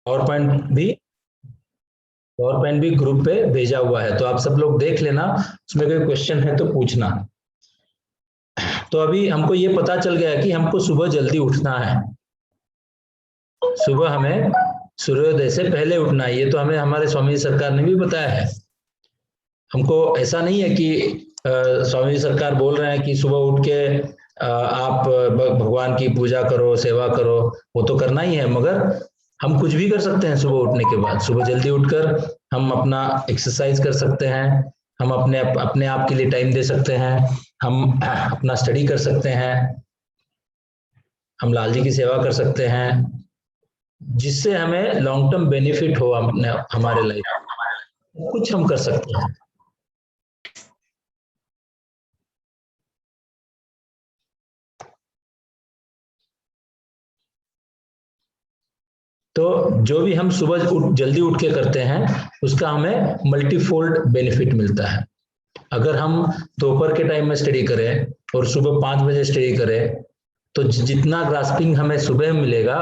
Power point भी group पे भेजा हुआ है, तो आप सब लोग देख लेना, उसमें कोई क्वेश्चन है तो पूछना। तो अभी हमको ये पता चल गया कि हमको सुबह जल्दी उठना है, सुबह हमें सूर्योदय से पहले उठना है। ये तो हमें हमारे स्वामी सरकार ने भी बताया है। हमको ऐसा नहीं है कि स्वामी सरकार बोल रहे हैं कि सुबह उठ के आप भगवान की पूजा करो, सेवा करो, वो तो करना ही है, मगर हम कुछ भी कर सकते हैं सुबह उठने के बाद। सुबह जल्दी उठकर हम अपना एक्सरसाइज कर सकते हैं, हम अपने आप के लिए टाइम दे सकते हैं, हम अपना स्टडी कर सकते हैं, हम लाल जी की सेवा कर सकते हैं, जिससे हमें लॉन्ग टर्म बेनिफिट हो हमारे लाइफ, कुछ हम कर सकते हैं। तो जो भी हम सुबह जल्दी उठ के करते हैं उसका हमें मल्टीफोल्ड बेनिफिट मिलता है। अगर हम दोपहर के टाइम में स्टडी करें और सुबह 5 बजे स्टडी करें, तो जितना ग्रास्पिंग हमें सुबह मिलेगा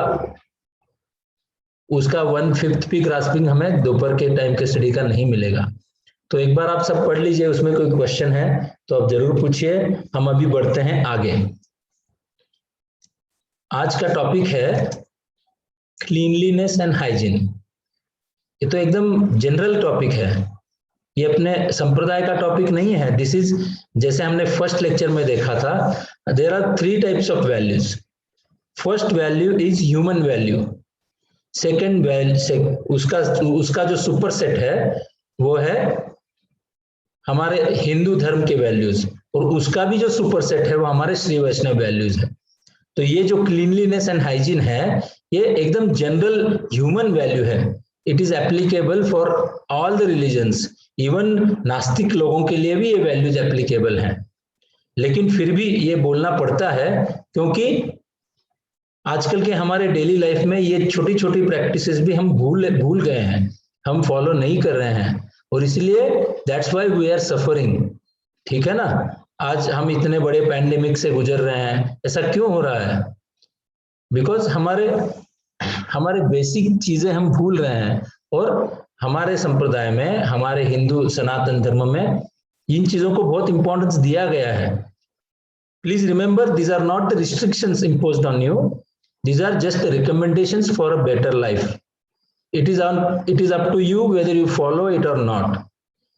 उसका 1/5 भी ग्रास्पिंग हमें दोपहर के टाइम के स्टडी का नहीं मिलेगा। तो एक बार आप सब पढ़ लीजिए, उसमें कोई क्वेश्चन है तो आप जरूर पूछिए। हम अभी बढ़ते हैं आगे। आज का टॉपिक है क्लीनलीनेस एंड हाइजीन। ये तो एकदम जनरल टॉपिक है, ये अपने संप्रदाय का टॉपिक नहीं है। दिस इज, जैसे हमने फर्स्ट लेक्चर में देखा था, there are 3 types of values. First value is human value, second value उसका जो सुपर सेट है वो है हमारे हिंदू धर्म के वैल्यूज, और उसका भी जो सुपर सेट है वो हमारे श्री वैष्णव वैल्यूज है। तो ये जो क्लीनलीनेस एंड हाइजीन है ये एकदम जनरल ह्यूमन वैल्यू है। It is applicable for all the religions, even नास्तिक लोगों के लिए भी ये वैल्यूज एप्लीकेबल हैं। लेकिन फिर भी ये बोलना पड़ता है क्योंकि आजकल के हमारे डेली लाइफ में ये छोटी छोटी प्रैक्टिसेस भी हम भूल गए हैं, हम फॉलो नहीं कर रहे हैं, और इसलिए that's why we are suffering. ठीक है ना, आज हम इतने बड़े पैंडेमिक से गुजर रहे हैं, ऐसा क्यों हो रहा है? बिकॉज हमारे बेसिक चीजें हम भूल रहे हैं, और हमारे संप्रदाय में, हमारे हिंदू सनातन धर्म में इन चीजों को बहुत इंपॉर्टेंस दिया गया है। Please remember, these are not the restrictions imposed on you, these are just the recommendations for a better life. It is up to you whether you follow it or not.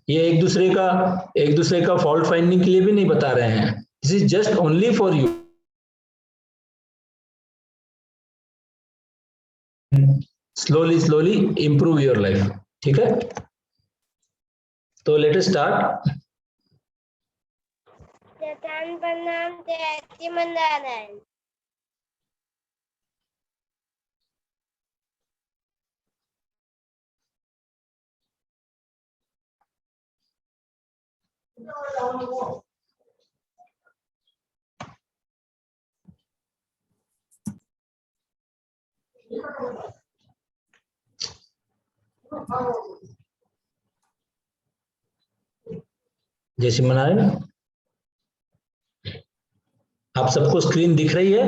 ये एक दूसरे का fault finding के लिए भी नहीं बता रहे हैं, this is just only for you. Slowly improve your life. ठीक है, तो लेट अस स्टार्ट। जय श्री नारायण। आप सबको स्क्रीन दिख रही है?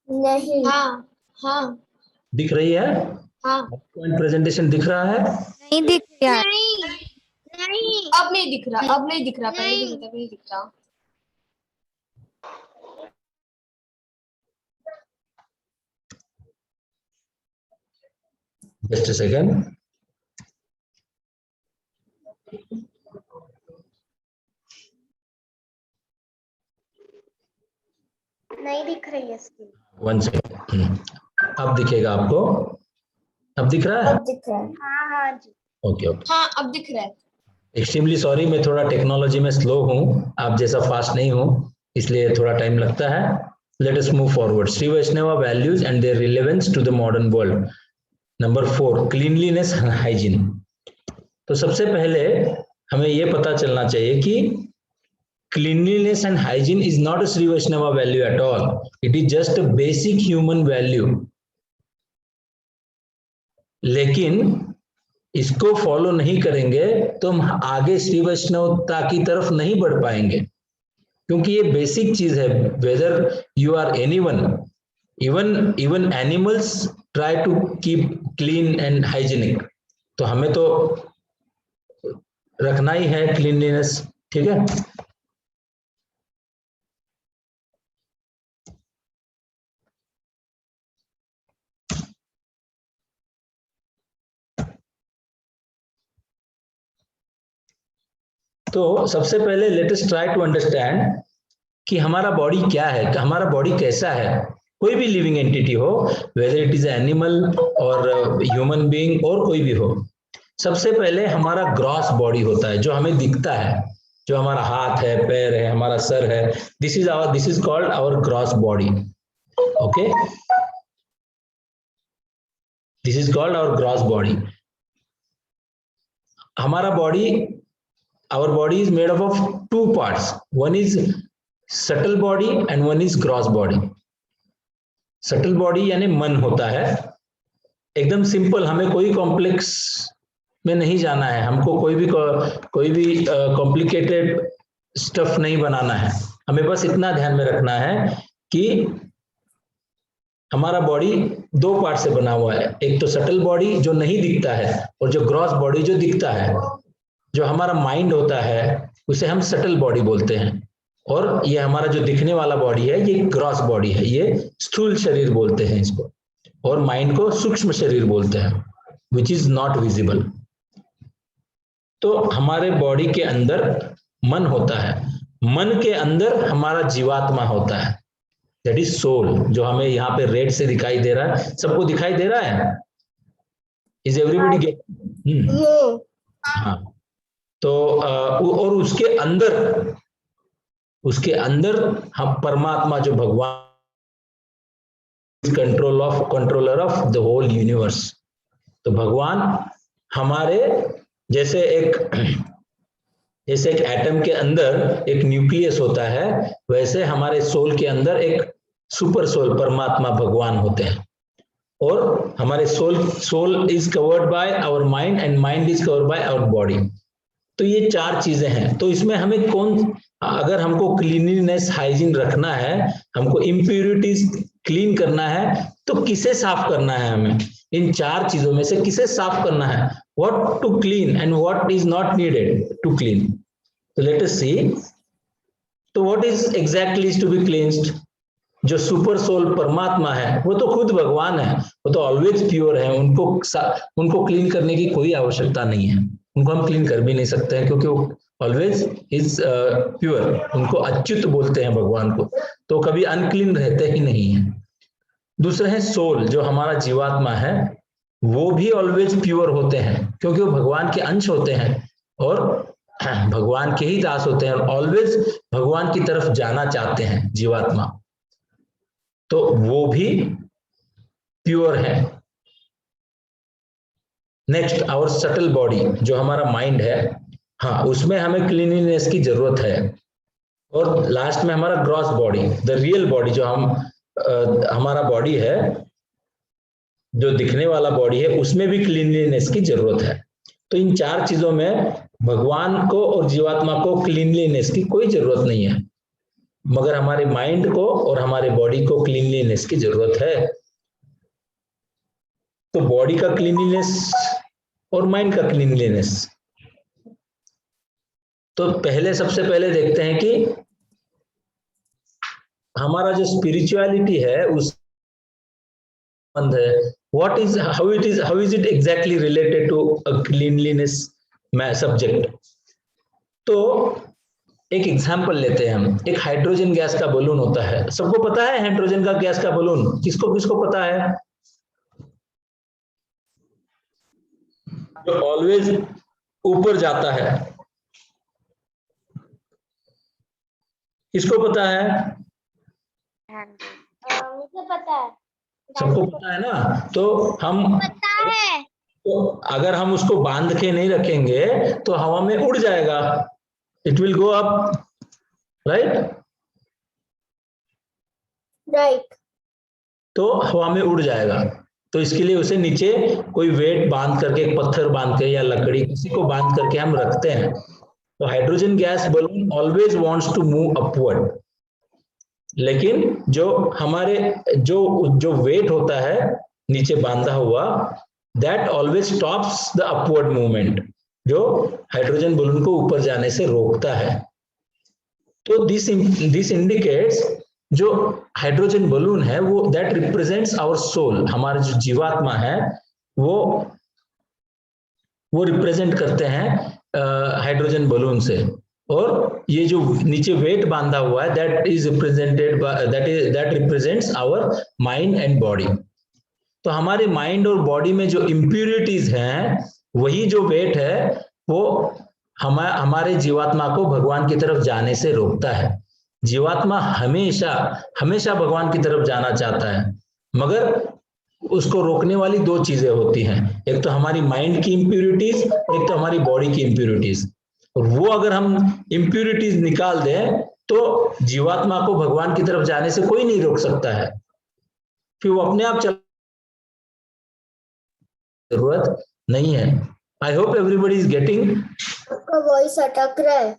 नहीं। हाँ दिख रही है? हाँ। पॉइंट प्रेजेंटेशन दिख रहा है? नहीं दिख रहा। नहीं अब नहीं दिख रहा, अब नहीं दिख रहा, पहले भी तक नहीं दिख रहा। Just a second. नहीं दिख रही है स्क्रीन। 1 सेकंड। अब दिखेगा आपको? अब दिख रहा है? अब दिख रहा है। हाँ जी। ओके। हाँ अब दिख रहा है। एक्सट्रीमली सॉरी, मैं थोड़ा टेक्नोलॉजी में स्लो हूँ, आप जैसा फास्ट नहीं हूँ, इसलिए थोड़ा टाइम लगता है। Let us move forward. Shri Vaishnava values and their relevance to the modern world. Number 4, cleanliness and hygiene. तो सबसे पहले हमें यह पता चलना चाहिए कि cleanliness and hygiene is not a Sri Vaishnava value at all. It is just a basic human value. लेकिन इसको फॉलो नहीं करेंगे तो हम आगे श्री वैष्णवता की तरफ नहीं बढ़ पाएंगे, क्योंकि ये बेसिक चीज है। Whether you are anyone, even animals try to keep clean and hygienic, तो हमें तो रखना ही है क्लीनलीनेस, ठीक है। तो सबसे पहले let us try to understand कि हमारा बॉडी क्या है, हमारा बॉडी कैसा है। कोई भी लिविंग एंटिटी हो, वेदर इट इज एनिमल और ह्यूमन बीइंग और कोई भी हो, सबसे पहले हमारा ग्रॉस बॉडी होता है जो हमें दिखता है, जो हमारा हाथ है, पैर है, हमारा सर है, this is called our gross body. Okay, this is called our gross body. हमारा body, our body is made up of two parts, one is subtle body and one is gross body। subtle body यानी मन होता है, एकदम simple, हमें कोई complex में नहीं जाना है, हमको कोई भी कॉम्प्लिकेटेड स्टफ नहीं बनाना है, हमें बस इतना ध्यान में रखना है कि हमारा बॉडी दो पार्ट से बना हुआ है, एक तो सटल बॉडी जो नहीं दिखता है और जो ग्रॉस बॉडी जो दिखता है। जो हमारा माइंड होता है उसे हम सटल बॉडी बोलते हैं, और ये हमारा जो दिखने वाला बॉडी है ये ग्रॉस बॉडी है, ये स्थूल शरीर बोलते हैं इसको, और माइंड को सूक्ष्म शरीर बोलते हैं, विच इज नॉट विजिबल। तो हमारे बॉडी के अंदर मन होता है, मन के अंदर हमारा जीवात्मा होता है, दैट इज सोल, जो हमें यहाँ पे रेड से दिखाई दे रहा है। सबको दिखाई दे रहा है? Is everybody get? हाँ, तो और उसके अंदर हम परमात्मा जो भगवान, controller of the whole universe. तो भगवान हमारे जैसे एक एटम के अंदर एक न्यूक्लियस होता है, वैसे हमारे सोल के अंदर एक सुपर सोल परमात्मा भगवान होते हैं, और हमारे soul is covered by our mind and mind is covered by our body. तो ये चार चीजें हैं। तो इसमें हमें अगर हमको क्लीनलीनेस हाइजीन रखना है, हमको इम्प्यूरिटीज क्लीन करना है, तो किसे साफ करना है? हमें इन चार चीजों में से किसे साफ करना है? What to clean and what is not needed to clean. तो लेट अस सी, तो what is exactly is to be cleansed? जो सुपर सोल परमात्मा है वो तो खुद भगवान है, वो तो ऑलवेज प्योर है, उनको क्लीन करने की कोई आवश्यकता नहीं है, उनको हम क्लीन कर भी नहीं सकते हैं क्योंकि वो ऑलवेज इज प्योर। उनको अच्युत बोलते हैं भगवान को, तो कभी अनक्लीन रहते ही नहीं है। दूसरे हैं सोल, जो हमारा जीवात्मा है, वो भी ऑलवेज प्योर होते हैं क्योंकि वो भगवान के अंश होते हैं और भगवान के ही दास होते हैं, और ऑलवेज भगवान की तरफ जाना चाहते हैं जीवात्मा, तो वो भी प्योर है। नेक्स्ट आवर सटल बॉडी, जो हमारा माइंड है, हाँ, उसमें हमें क्लीनलीनेस की जरूरत है। और लास्ट में हमारा gross body, the real body, जो हमारा बॉडी है, जो दिखने वाला बॉडी है, उसमें भी क्लीनलीनेस की जरूरत है। तो इन चार चीजों में भगवान को और जीवात्मा को क्लीनलीनेस की कोई जरूरत नहीं है, मगर हमारे माइंड को और हमारे बॉडी को क्लीनलीनेस की जरूरत है। तो बॉडी का क्लीनलीनेस और माइंड का क्लीनलीनेस, तो सबसे पहले देखते हैं कि हमारा जो स्पिरिचुअलिटी है उस संबंध है, how is it exactly related to a cleanliness subject. तो एक एग्जांपल लेते हैं हम, एक हाइड्रोजन गैस का बलून होता है, सबको पता है हाइड्रोजन का गैस का बलून, किसको किसको पता है? जो ऑलवेज ऊपर जाता है, किसको पता है? मुझे पता है, सबको पता है ना। तो हम पता है, तो अगर हम उसको बांध के नहीं रखेंगे तो हवा में उड़ जाएगा, it will go up, right? तो हवा में उड़ जाएगा, तो इसके लिए उसे नीचे कोई वेट बांध करके, एक पत्थर बांध के या लकड़ी किसी को बांध करके हम रखते हैं। तो hydrogen gas balloon always wants to move upward, लेकिन जो हमारे जो जो वेट होता है नीचे बांधा हुआ, that always stops the upward movement, जो हाइड्रोजन बलून को ऊपर जाने से रोकता है। तो दिस इंडिकेट्स जो हाइड्रोजन बलून है वो दैट रिप्रेजेंट्स आवर सोल, हमारा जो जीवात्मा है वो रिप्रेजेंट करते हैं हाइड्रोजन बलून से। और ये जो नीचे वेट बांधा हुआ है that is represented by that represents our mind and body. तो हमारे माइंड और बॉडी में जो इम्प्यूरिटीज हैं, वही जो वेट है वो हमारे जीवात्मा को भगवान की तरफ जाने से रोकता है। जीवात्मा हमेशा हमेशा भगवान की तरफ जाना चाहता है, मगर उसको रोकने वाली दो चीजें होती हैं, एक तो हमारी माइंड की इम्प्यूरिटीज और एक तो हमारी बॉडी की इम्प्यूरिटीज। और वो अगर हम इम्प्यूरिटीज निकाल दें तो जीवात्मा को भगवान की तरफ जाने से कोई नहीं रोक सकता है, फिर वो अपने आप चल, जरूरत नहीं है। I hope everybody is getting. आपका वॉइस अटक रहा है।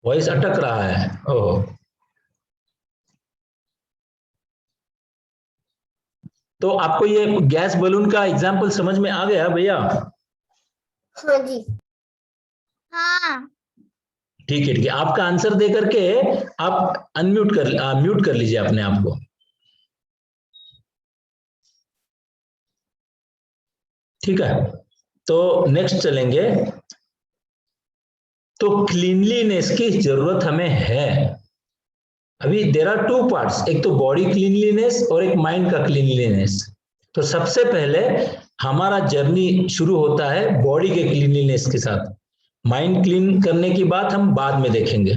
वॉइस अटक रहा है? ओह, तो आपको ये गैस बलून का एग्जाम्पल समझ में आ गया भैया? हाँ जी। हाँ। ठीक है, ठीक है। आपका आंसर दे करके आप म्यूट कर लीजिए अपने आप को। ठीक है, तो नेक्स्ट चलेंगे। तो क्लीनलीनेस की जरूरत हमें है। अभी देयर आर टू पार्ट्स, एक तो बॉडी क्लीनलीनेस और एक माइंड का क्लीनलीनेस। तो सबसे पहले हमारा जर्नी शुरू होता है बॉडी के क्लीनलीनेस के साथ। माइंड क्लीन करने की बात हम बाद में देखेंगे।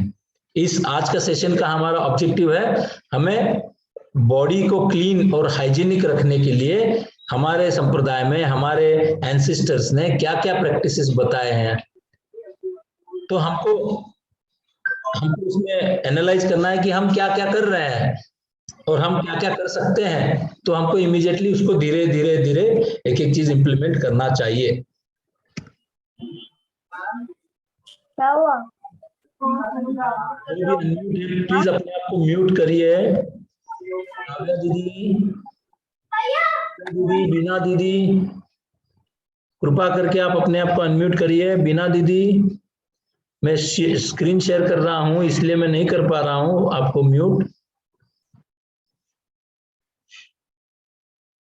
इस आज का सेशन का हमारा ऑब्जेक्टिव है, हमें बॉडी को क्लीन और हाइजीनिक रखने के लिए हमारे संप्रदाय में हमारे एंसेस्टर्स ने क्या क्या प्रैक्टिसेस बताए हैं। तो हमको उसमें एनालाइज करना है कि हम क्या क्या कर रहे हैं और हम क्या क्या कर सकते हैं। तो हमको इमीडिएटली उसको धीरे धीरे धीरे एक एक चीज इंप्लीमेंट करना चाहिए। क्या हुआ? प्लीज अपने आप को म्यूट करिए। दीदी, बीना दीदी, कृपा करके आप अपने आप को अनम्यूट करिए। बीना दीदी, मैं स्क्रीन शेयर कर रहा हूं इसलिए मैं नहीं कर पा रहा हूं आपको म्यूट।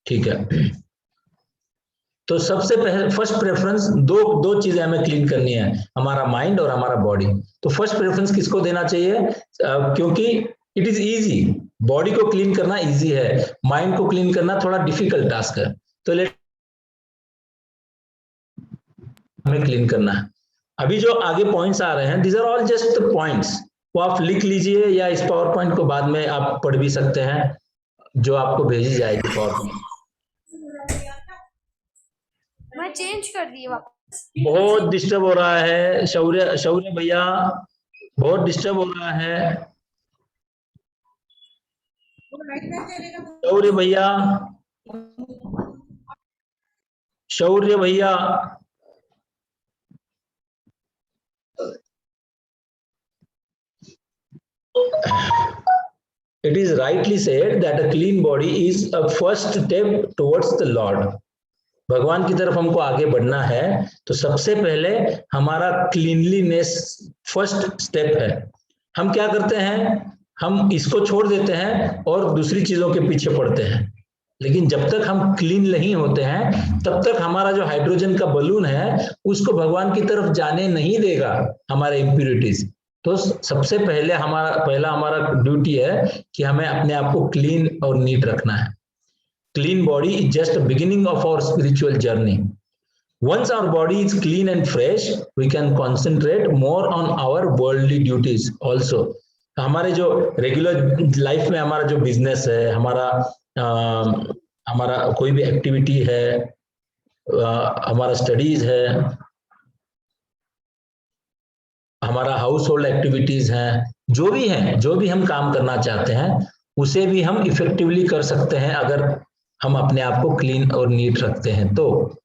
ठीक है, तो सबसे पहले फर्स्ट प्रेफरेंस दो चीजें हमें क्लीन करनी है, हमारा माइंड और हमारा बॉडी। तो फर्स्ट प्रेफरेंस किसको देना चाहिए? क्योंकि इट इज इजी, बॉडी को क्लीन करना इजी है, माइंड को क्लीन करना थोड़ा डिफिकल्ट टास्क है। तो हमें क्लीन करना है। अभी जो आगे पॉइंट्स आ रहे हैं these are all just points, वो आप लिख लीजिए या इस पावर पॉइंट को बाद में आप पढ़ भी सकते हैं जो आपको भेजी जाएगी पावर पॉइंट। मैं चेंज कर दी वापस। बहुत डिस्टर्ब हो रहा है शौर्य भैया, बहुत डिस्टर्ब हो रहा है शौर्य भैया। शौर्य भैया, it is rightly said that a clean body is a first step towards the Lord. भगवान की तरफ हमको आगे बढ़ना है तो सबसे पहले हमारा क्लीनलीनेस फर्स्ट स्टेप है। हम क्या करते हैं, हम इसको छोड़ देते हैं और दूसरी चीजों के पीछे पड़ते हैं। लेकिन जब तक हम क्लीन नहीं होते हैं तब तक हमारा जो हाइड्रोजन का बलून है उसको भगवान की तरफ जाने नहीं देगा हमारे इम्प्यूरिटीज। तो सबसे पहले हमारा ड्यूटी है कि हमें अपने आप को क्लीन और नीट रखना है। Clean body is just a beginning of our spiritual journey. Once our body is clean and fresh, we can concentrate more on our worldly duties also. हमारे जो रेगुलर लाइफ में हमारा जो बिजनेस है, हमारा कोई भी एक्टिविटी है, हमारा स्टडीज है, हमारा हाउस होल्ड एक्टिविटीज हैं, जो भी हम काम करना चाहते हैं उसे भी हम इफेक्टिवली कर सकते हैं अगर हम अपने आप को क्लीन और नीट रखते हैं। तो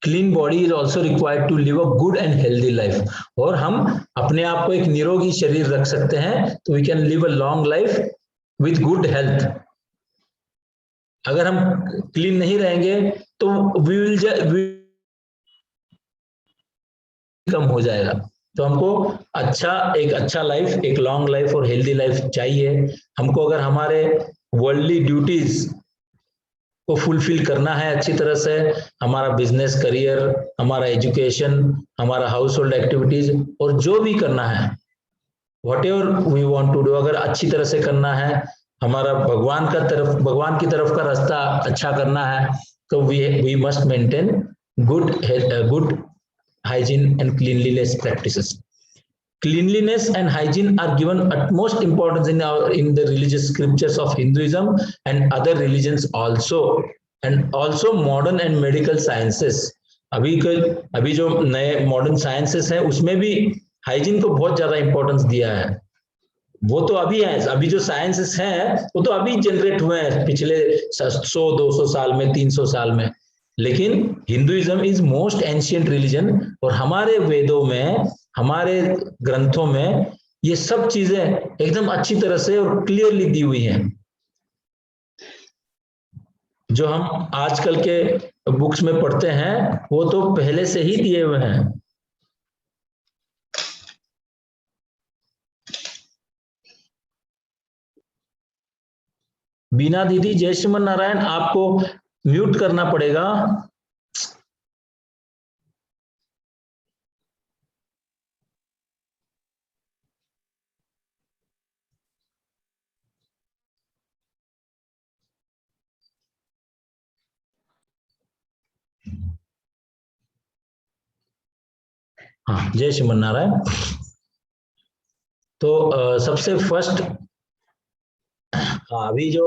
clean body is also required to live a good and healthy life. और हम अपने आप को एक निरोगी शरीर रख सकते हैं तो we can live a long life with good health. अगर हम क्लीन नहीं रहेंगे तो we will कम हो जाएगा। तो हमको एक अच्छा लाइफ, एक लॉन्ग लाइफ और हेल्दी लाइफ चाहिए। हमको अगर हमारे वर्ल्डली ड्यूटीज को फुलफिल करना है अच्छी तरह से, हमारा बिजनेस, करियर, हमारा एजुकेशन, हमारा हाउस होल्ड एक्टिविटीज और जो भी करना है, whatever we want to do, अगर अच्छी तरह से करना है, हमारा भगवान की तरफ का रास्ता अच्छा करना है, तो we must maintain good hygiene and cleanliness practices. Cleanliness and hygiene are given utmost importance in the religious scriptures of Hinduism and other religions also, and also modern and medical sciences. अभी जो नए modern sciences हैं उसमें भी hygiene को बहुत ज्यादा importance दिया है। वो तो अभी है, अभी जो साइंसेस हैं वो तो अभी जनरेट हुए हैं पिछले 100-200 साल में, 300 साल में, लेकिन Hinduism is most ancient religion और हमारे वेदों में, हमारे ग्रंथों में ये सब चीजें एकदम अच्छी तरह से और क्लियरली दी हुई हैं। जो हम आजकल के बुक्स में पढ़ते हैं वो तो पहले से ही दिए हुए हैं। बीना दीदी, जय श्रीमन नारायण, आपको म्यूट करना पड़ेगा। हाँ, जय श्रीमन नारायण। तो सबसे फर्स्ट, अभी जो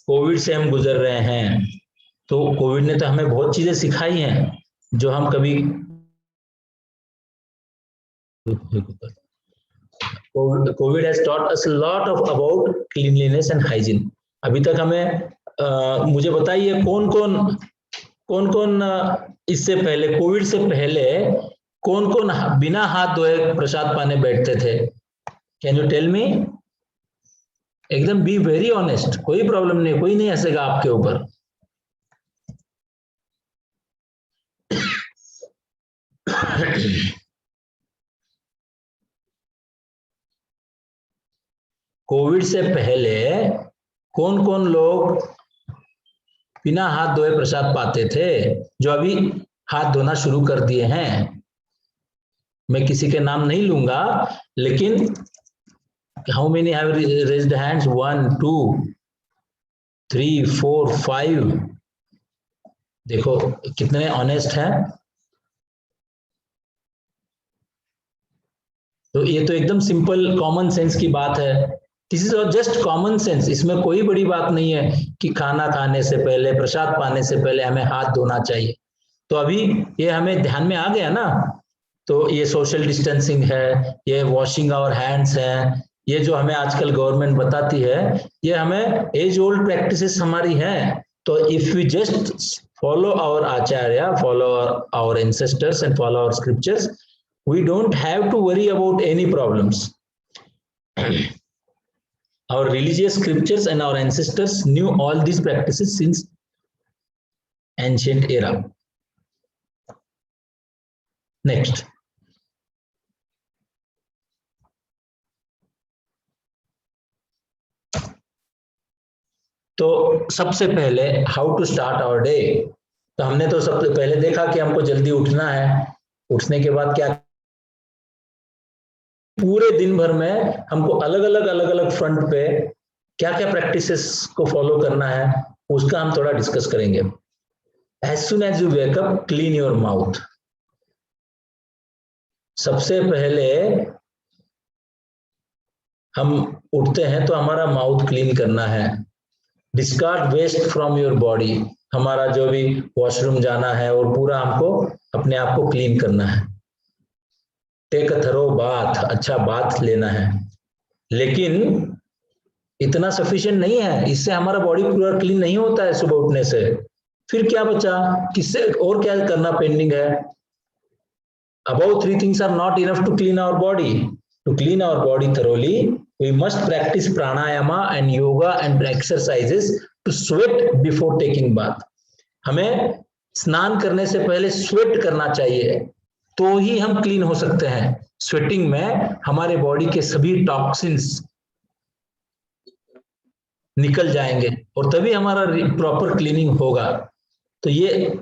कोविड से हम गुजर रहे हैं, तो कोविड ने तो हमें बहुत चीजें सिखाई हैं जो हम कभी Covid has taught us lot of about cleanliness and hygiene. अभी तक हमें मुझे बताइए कौन कौन इससे पहले, कोविड से पहले कौन कौन बिना हाथ धोए प्रसाद पाने बैठते थे? Can you tell me? एकदम बी वेरी ऑनेस्ट, कोई प्रॉब्लम नहीं, कोई नहीं हंसेगा आपके ऊपर। कोविड से पहले कौन कौन लोग बिना हाथ धोए प्रसाद पाते थे, जो अभी हाथ धोना शुरू कर दिए हैं? मैं किसी के नाम नहीं लूंगा, लेकिन how many have raised hands? 1 2 3 4 5। देखो कितने ऑनेस्ट हैं। तो ये तो एकदम सिंपल कॉमन सेंस की बात है। This is just common sense, इसमें कोई बड़ी बात नहीं है कि खाना खाने से पहले, प्रसाद पाने से पहले हमें हाथ धोना चाहिए। तो अभी ये हमें ध्यान में आ गया ना। तो ये सोशल डिस्टेंसिंग है, ये वॉशिंग आवर हैंड्स है, ये जो हमें आजकल गवर्नमेंट बताती है, ये हमें एज ओल्ड प्रैक्टिसेस हमारी हैं। तो if we just follow our acharya, follow our ancestors and follow our scriptures, we don't have to worry about any problems. Our religious scriptures and our ancestors knew all these practices since ancient era. Next. तो सबसे पहले how to start our day. तो हमने तो सबसे पहले देखा कि हमको जल्दी उठना है। उठने के बाद क्या, पूरे दिन भर में हमको अलग अलग फ्रंट पे क्या क्या प्रैक्टिसेस को फॉलो करना है, उसका हम थोड़ा डिस्कस करेंगे। As soon as you wake up, clean your mouth. सबसे पहले हम उठते हैं तो हमारा माउथ क्लीन करना है। Discard waste from your body. हमारा जो भी वॉशरूम जाना है और पूरा हमको अपने आप को क्लीन करना है। टेक अ थरो बाथ, अच्छा बाथ लेना है। लेकिन इतना सफिशिएंट नहीं है, इससे हमारा बॉडी पूरा क्लीन नहीं होता है सुबह उठने से। फिर क्या बचा, किससे और क्या करना पेंडिंग है? Above 3 things are not enough to clean our body. To clean our body thoroughly, we must practice pranayama and yoga and exercises to sweat before taking bath. हमें स्नान करने से पहले स्वेट करना चाहिए, तो ही हम क्लीन हो सकते हैं। स्वेटिंग में हमारे बॉडी के सभी टॉक्सिन्स निकल जाएंगे और तभी हमारा प्रॉपर क्लीनिंग होगा। तो ये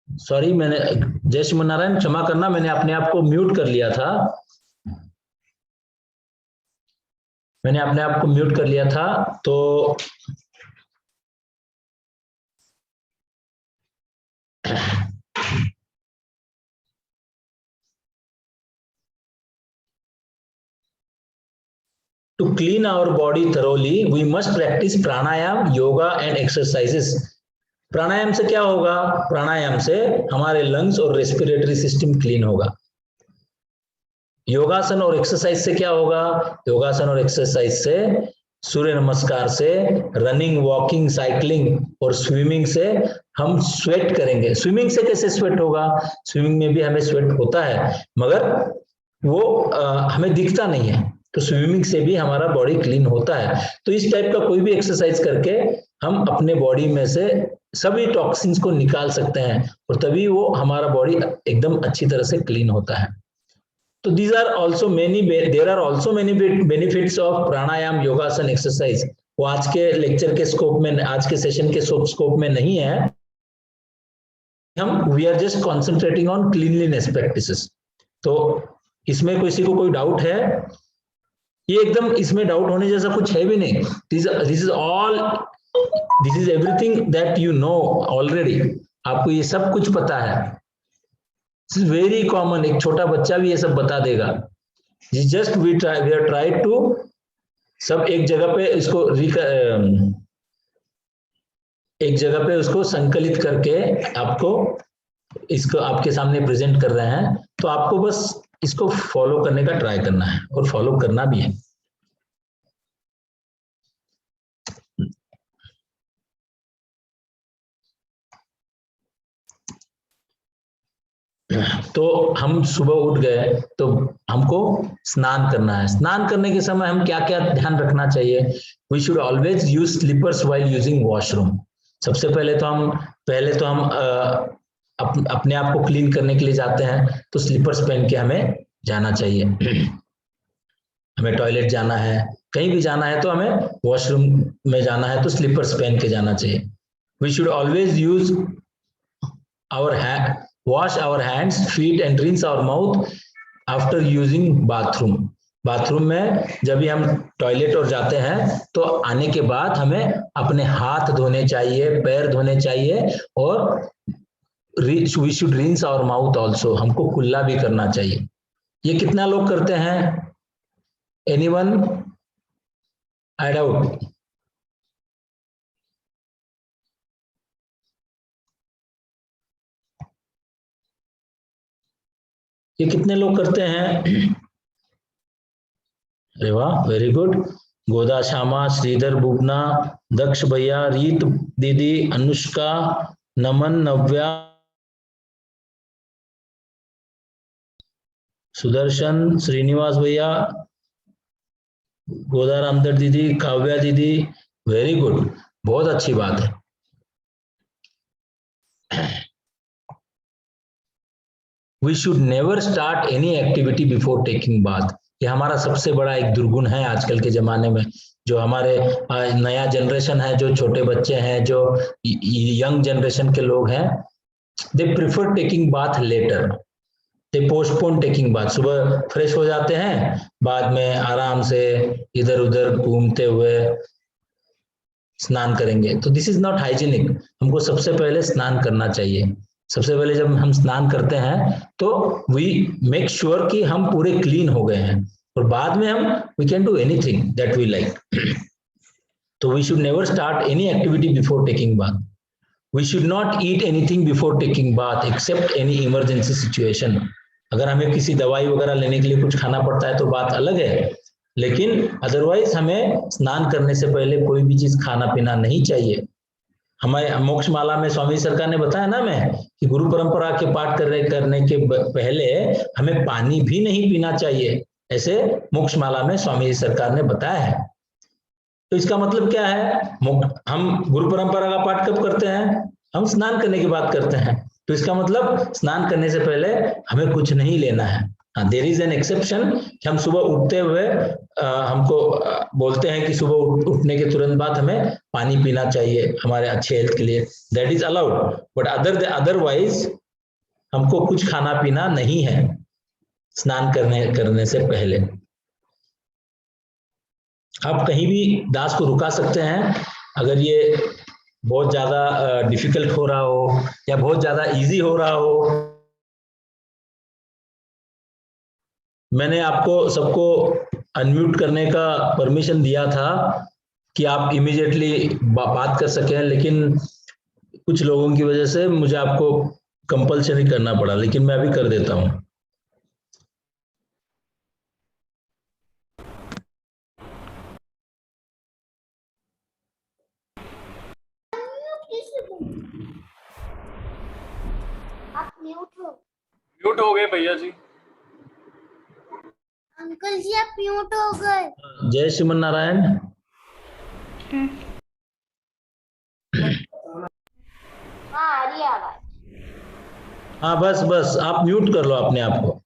सॉरी, मैंने जय श्री नारायण, क्षमा करना, मैंने अपने आप को म्यूट कर लिया था। मैंने अपने आप को म्यूट कर लिया था। तो to clean our body thoroughly, we must practice pranayam, yoga and exercises. प्राणायाम से क्या होगा? प्राणायाम से हमारे लंग्स और रेस्पिरेटरी सिस्टम क्लीन होगा। योगासन और एक्सरसाइज से क्या होगा? योगासन और एक्सरसाइज से, सूर्य नमस्कार से, रनिंग, वॉकिंग, साइकिलिंग और स्विमिंग से हम स्वेट करेंगे। स्विमिंग से कैसे स्वेट होगा? स्विमिंग में भी हमें स्वेट होता है, मगर वो हमें दिखता नहीं है। तो स्विमिंग से भी हमारा बॉडी क्लीन होता है। तो इस टाइप का कोई भी एक्सरसाइज करके हम अपने बॉडी में से सभी टॉक्सिन्स को निकाल सकते हैं और तभी वो हमारा बॉडी एकदम अच्छी तरह से क्लीन होता है। तो these are also many, there are also many benefits of प्राणायाम, योगासन, एक्सरसाइज। वो आज के लेक्चर के स्कोप में, आज के सेशन के स्कोप में नहीं है। हम we are just concentrating on cleanliness practices. तो इसमें किसी को कोई डाउट है? ये एकदम इसमें डाउट होने जैसा कुछ है भी नहीं। This is everything that you know already. आपको ये सब कुछ पता है। वेरी कॉमन, एक छोटा बच्चा भी ये सब बता देगा। Just we are try to सब एक जगह पे इसको एक जगह पे उसको संकलित करके आपको इसको आपके सामने प्रेजेंट कर रहे हैं। तो आपको बस इसको फॉलो करने का ट्राई करना है और फॉलो करना भी है। तो हम सुबह उठ गए तो हमको स्नान करना है। स्नान करने के समय हम क्या क्या ध्यान रखना चाहिए? We should always use slippers while using washroom. सबसे पहले तो हम अपने आप को क्लीन करने के लिए जाते हैं तो स्लीपर्स पहन के हमें जाना चाहिए। हमें टॉयलेट जाना है, कहीं भी जाना है तो हमें वॉशरूम में जाना है तो स्लीपर्स पहन के जाना चाहिए। We should always use wash our hands, feet and rinse our mouth after using bathroom. Bathroom में जब भी हम टॉयलेट और जाते हैं तो आने के बाद हमें अपने हाथ धोने चाहिए, पैर धोने चाहिए और we should rinse our mouth also. हमको कुल्ला भी करना चाहिए। ये कितना लोग करते हैं? Anyone? I doubt. ये कितने लोग करते हैं? अरे वाह, वेरी गुड। गोदा श्यामा, श्रीधर, बुबना, दक्ष भैया, रीत दीदी, अनुष्का, नमन, नव्या, सुदर्शन, श्रीनिवास भैया, गोदा रामधर दीदी, काव्या दीदी, वेरी गुड, बहुत अच्छी बात है। We should never start any activity before taking bath. ये हमारा सबसे बड़ा एक दुर्गुण है आजकल के जमाने में। जो हमारे नया जनरेशन है, जो छोटे बच्चे हैं, जो यंग जनरेशन के लोग हैं, they prefer taking bath later. They postpone taking bath. सुबह फ्रेश हो जाते हैं, बाद में आराम से इधर उधर घूमते हुए स्नान करेंगे। तो दिस इज नॉट हाइजीनिक। हमको सबसे पहले स्नान करना चाहिए। सबसे पहले जब हम स्नान करते हैं तो वी मेक श्योर कि हम पूरे क्लीन हो गए हैं, और बाद में हम we can do anything that we like. तो we should never start any activity before taking bath. We should not eat anything before taking bath except any emergency situation. अगर हमें किसी दवाई वगैरह लेने के लिए कुछ खाना पड़ता है तो बात अलग है, लेकिन अदरवाइज हमें स्नान करने से पहले कोई भी चीज खाना पीना नहीं चाहिए। हमारे मोक्षमाला में स्वामी सरकार ने बताया ना मैं कि गुरु परंपरा के पाठ करने के पहले हमें पानी भी नहीं पीना चाहिए, ऐसे मोक्षमाला में स्वामी सरकार ने बताया है। तो इसका मतलब क्या है? हम गुरु परंपरा का पाठ कब करते हैं? हम स्नान करने की बात करते हैं। तो इसका मतलब स्नान करने से पहले हमें कुछ नहीं लेना है। देयर इज एन एक्सेप्शन कि हम सुबह उठते हुए हमको बोलते हैं कि सुबह उठने के तुरंत बाद हमें पानी पीना चाहिए हमारे अच्छे हेल्थ के लिए, that is allowed. But otherwise हमको कुछ खाना पीना नहीं है स्नान करने से पहले। आप कहीं भी दास को रुका सकते हैं। अगर ये बहुत ज्यादा डिफिकल्ट हो रहा हो या बहुत ज्यादा इजी हो रहा हो, मैंने आपको सबको अनम्यूट करने का परमिशन दिया था कि आप इमीडिएटली बात कर सकें, लेकिन कुछ लोगों की वजह से मुझे आपको कंपल्सरी करना पड़ा, लेकिन मैं अभी कर देता हूं। आप म्यूट हो गए भैया जी। अंकल जी आप म्यूट हो गए। जय श्रीमन नारायण। हाँ आ रही है आवाज। हाँ बस आप म्यूट कर लो अपने आप को।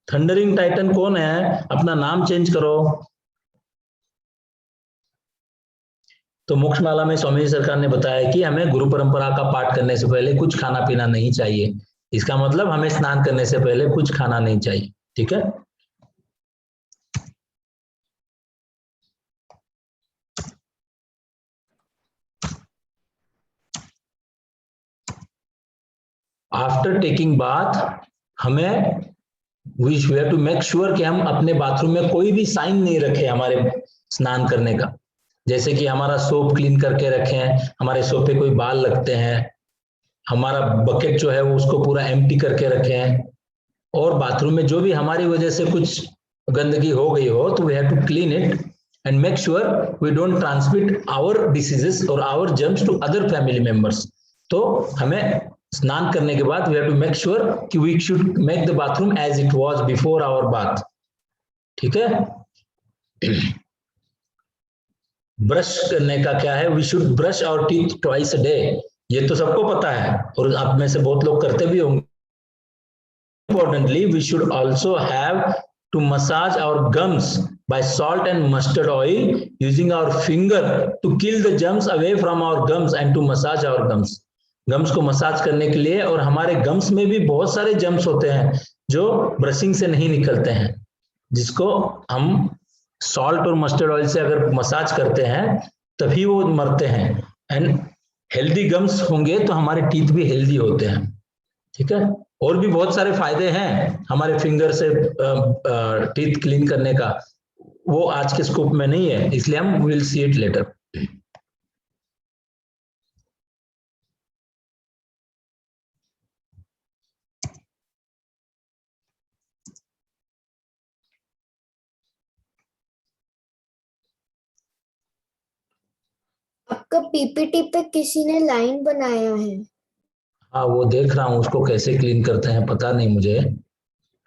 थंडरिंग टाइटन कौन है? अपना नाम चेंज करो। तो मोक्षमाला में स्वामी जी सरकार ने बताया कि हमें गुरु परंपरा का पाठ करने से पहले कुछ खाना पीना नहीं चाहिए। इसका मतलब हमें स्नान करने से पहले कुछ खाना नहीं चाहिए, ठीक है? आफ्टर टेकिंग बाथ हमें we have to make sure कि हम अपने बाथरूम में कोई भी साइन नहीं रखे हमारे स्नान करने का। जैसे कि हमारा सोप क्लीन करके रखें, हमारे सोप पे कोई बाल लगते हैं, हमारा बकेट जो है वो उसको पूरा एम्प्टी करके रखें, और बाथरूम में जो भी हमारी वजह से कुछ गंदगी हो गई हो तो we have to clean it and make sure we don't transmit our diseases और our germs to other family members. तो हमें स्नान करने के बाद we have to make sure कि we should make the bathroom as it was before our bath, ठीक है? ब्रश करने का क्या है? We should brush our teeth twice a day. ये तो सबको पता है और आप में से बहुत लोग करते भी होंगे। Importantly, we should also have to massage our gums by salt and mustard oil using our finger to kill the germs away from our gums and to massage our gums. Gums को massage करने के लिए, और हमारे gums में भी बहुत सारे जम्स होते हैं जो ब्रशिंग से नहीं निकलते हैं, जिसको हम सॉल्ट और मस्टर्ड ऑयल से अगर मसाज करते हैं तभी वो मरते हैं। एंड हेल्दी गम्स होंगे तो हमारे टीथ भी हेल्दी होते हैं, ठीक है? और भी बहुत सारे फायदे हैं हमारे फिंगर से टीथ क्लीन करने का, वो आज के स्कोप में नहीं है, इसलिए हम विल सी इट लेटर। आपका पीपीटी पे किसी ने लाइन बनाया है। हाँ वो देख रहा हूँ, उसको कैसे क्लीन करते हैं पता नहीं मुझे।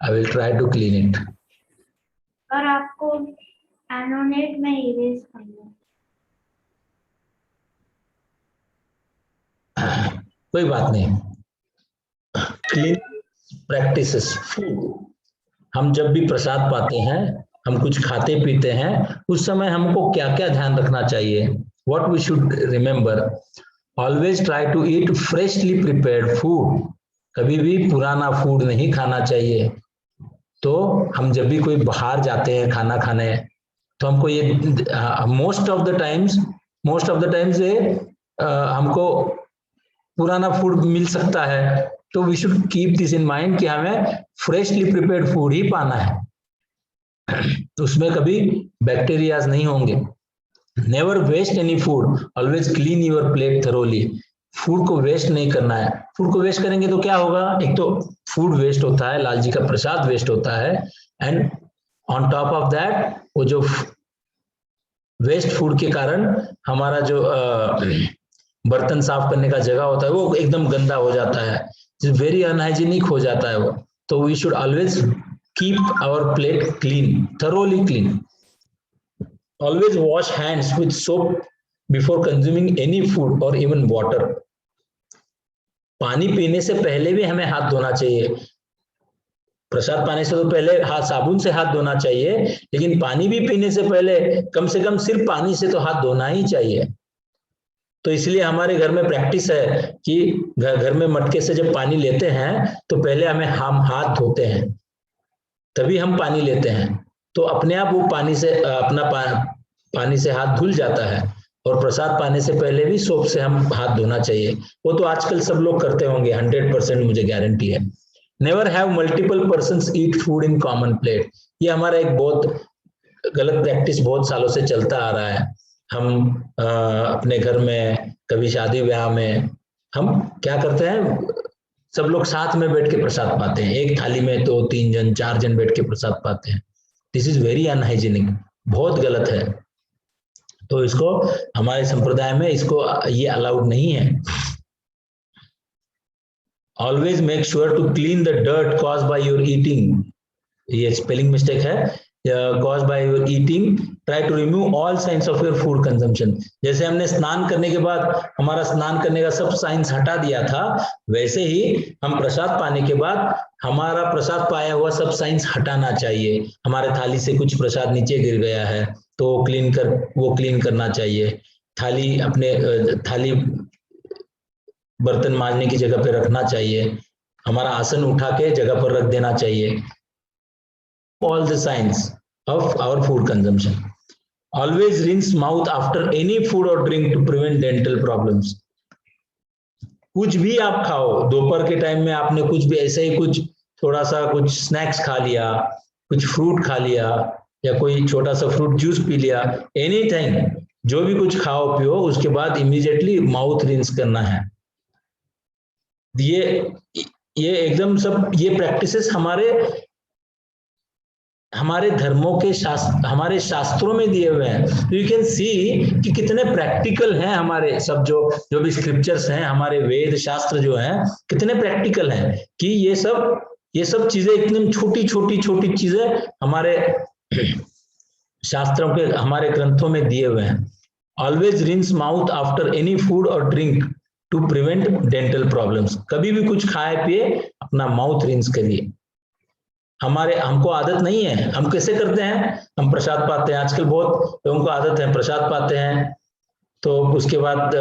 I will try to clean it. और आपको एनोनेट में इरेज करना। कोई बात नहीं। Clean practices food. हम जब भी प्रसाद पाते हैं, हम कुछ खाते पीते हैं, उस समय हमको क्या क्या ध्यान रखना चाहिए? What we should remember? Always try to eat freshly prepared food. कभी भी पुराना फूड नहीं खाना चाहिए। तो हम जब भी कोई बाहर जाते हैं खाना खाने, तो हमको ये मोस्ट ऑफ द टाइम्स ये हमको पुराना फूड मिल सकता है। तो we should keep this in mind कि हमें फ्रेशली प्रिपेयर्ड फूड ही पाना है। उसमें कभी बैक्टीरियाज नहीं होंगे। Never waste any food, always clean your plate thoroughly. Food को वेस्ट नहीं करना है। फूड को वेस्ट करेंगे तो क्या होगा? एक तो फूड वेस्ट होता है, लाल जी का प्रसाद वेस्ट होता है, and on top of that वो जो वेस्ट फूड के कारण हमारा जो बर्तन साफ करने का जगह होता है वो एकदम गंदा हो जाता है, वेरी अनहाइजीनिक हो जाता है वो। तो we should always keep our plate clean, thoroughly clean. Always wash hands with soap before consuming any food और इवन वाटर। पानी पीने से पहले भी हमें हाथ धोना चाहिए। प्रसाद पाने से तो पहले हाथ साबुन से हाथ धोना चाहिए, लेकिन पानी भी पीने से पहले कम से कम सिर्फ पानी से तो हाथ धोना ही चाहिए। तो इसलिए हमारे घर में प्रैक्टिस है कि घर में मटके से जब पानी लेते हैं तो पहले हम हाथ धोते हैं, तभी हम पानी लेते हैं। तो अपने आप वो पानी से पानी से हाथ धुल जाता है। और प्रसाद पाने से पहले भी सोप से हम हाथ धोना चाहिए। वो तो आजकल सब लोग करते होंगे, 100% मुझे गारंटी है। Never have multiple persons eat food in common plate. ये हमारा एक बहुत गलत प्रैक्टिस बहुत सालों से चलता आ रहा है। हम अपने घर में कभी शादी ब्याह में हम क्या करते हैं, सब लोग साथ में बैठ के प्रसाद पाते हैं। एक थाली में तो 3 जन 4 जन बैठ के प्रसाद पाते हैं। दिस इज वेरी अनहाइजीनिक, बहुत गलत है। तो इसको हमारे संप्रदाय में इसको ये अलाउड नहीं है। Always make sure to clean the dirt caused by your eating. ये स्पेलिंग मिस्टेक है, caused by your eating. Try to remove all signs of your food consumption. जैसे हमने स्नान करने के बाद हमारा स्नान करने का सब साइंस हटा दिया था, वैसे ही हम प्रसाद पाने के बाद हमारा प्रसाद पाया हुआ सब साइंस हटाना चाहिए। हमारे थाली से कुछ प्रसाद नीचे गिर गया है तो वो क्लीन करना चाहिए। थाली बर्तन मांजने की जगह पे रखना चाहिए। हमारा आसन उठा के जगह पर रख देना चाहिए। All the signs of our food consumption. Always rinse mouth after any food or drink to prevent dental problems. कुछ भी आप खाओ, दोपहर के टाइम में आपने कुछ भी ऐसे ही कुछ थोड़ा सा कुछ स्नैक्स खा लिया, कुछ फ्रूट खा लिया या कोई छोटा सा फ्रूट जूस पी लिया, एनीथिंग, जो भी कुछ खाओ पियो, उसके बाद इमीडिएटली माउथ रिंस करना है। ये एकदम सब ये प्रैक्टिसेस हमारे धर्मों के हमारे शास्त्रों में दिए हुए हैं। तो यू कैन सी कि कितने प्रैक्टिकल हैं हमारे सब जो भी स्क्रिप्चर्स हैं, हमारे वेद शास्त्र जो हैं कितने प्रैक्टिकल हैं कि ये सब चीजें एकदम छोटी चीजें हमारे शास्त्रों के हमारे ग्रंथों में दिए हुए हैं। Always rinse mouth after any food और drink to prevent dental problems. कभी भी कुछ खाए पिए अपना माउथ रिंस करिए। हमको आदत नहीं है। हम कैसे करते हैं, हम प्रसाद पाते हैं, आजकल बहुत लोगों को आदत है प्रसाद पाते हैं तो उसके बाद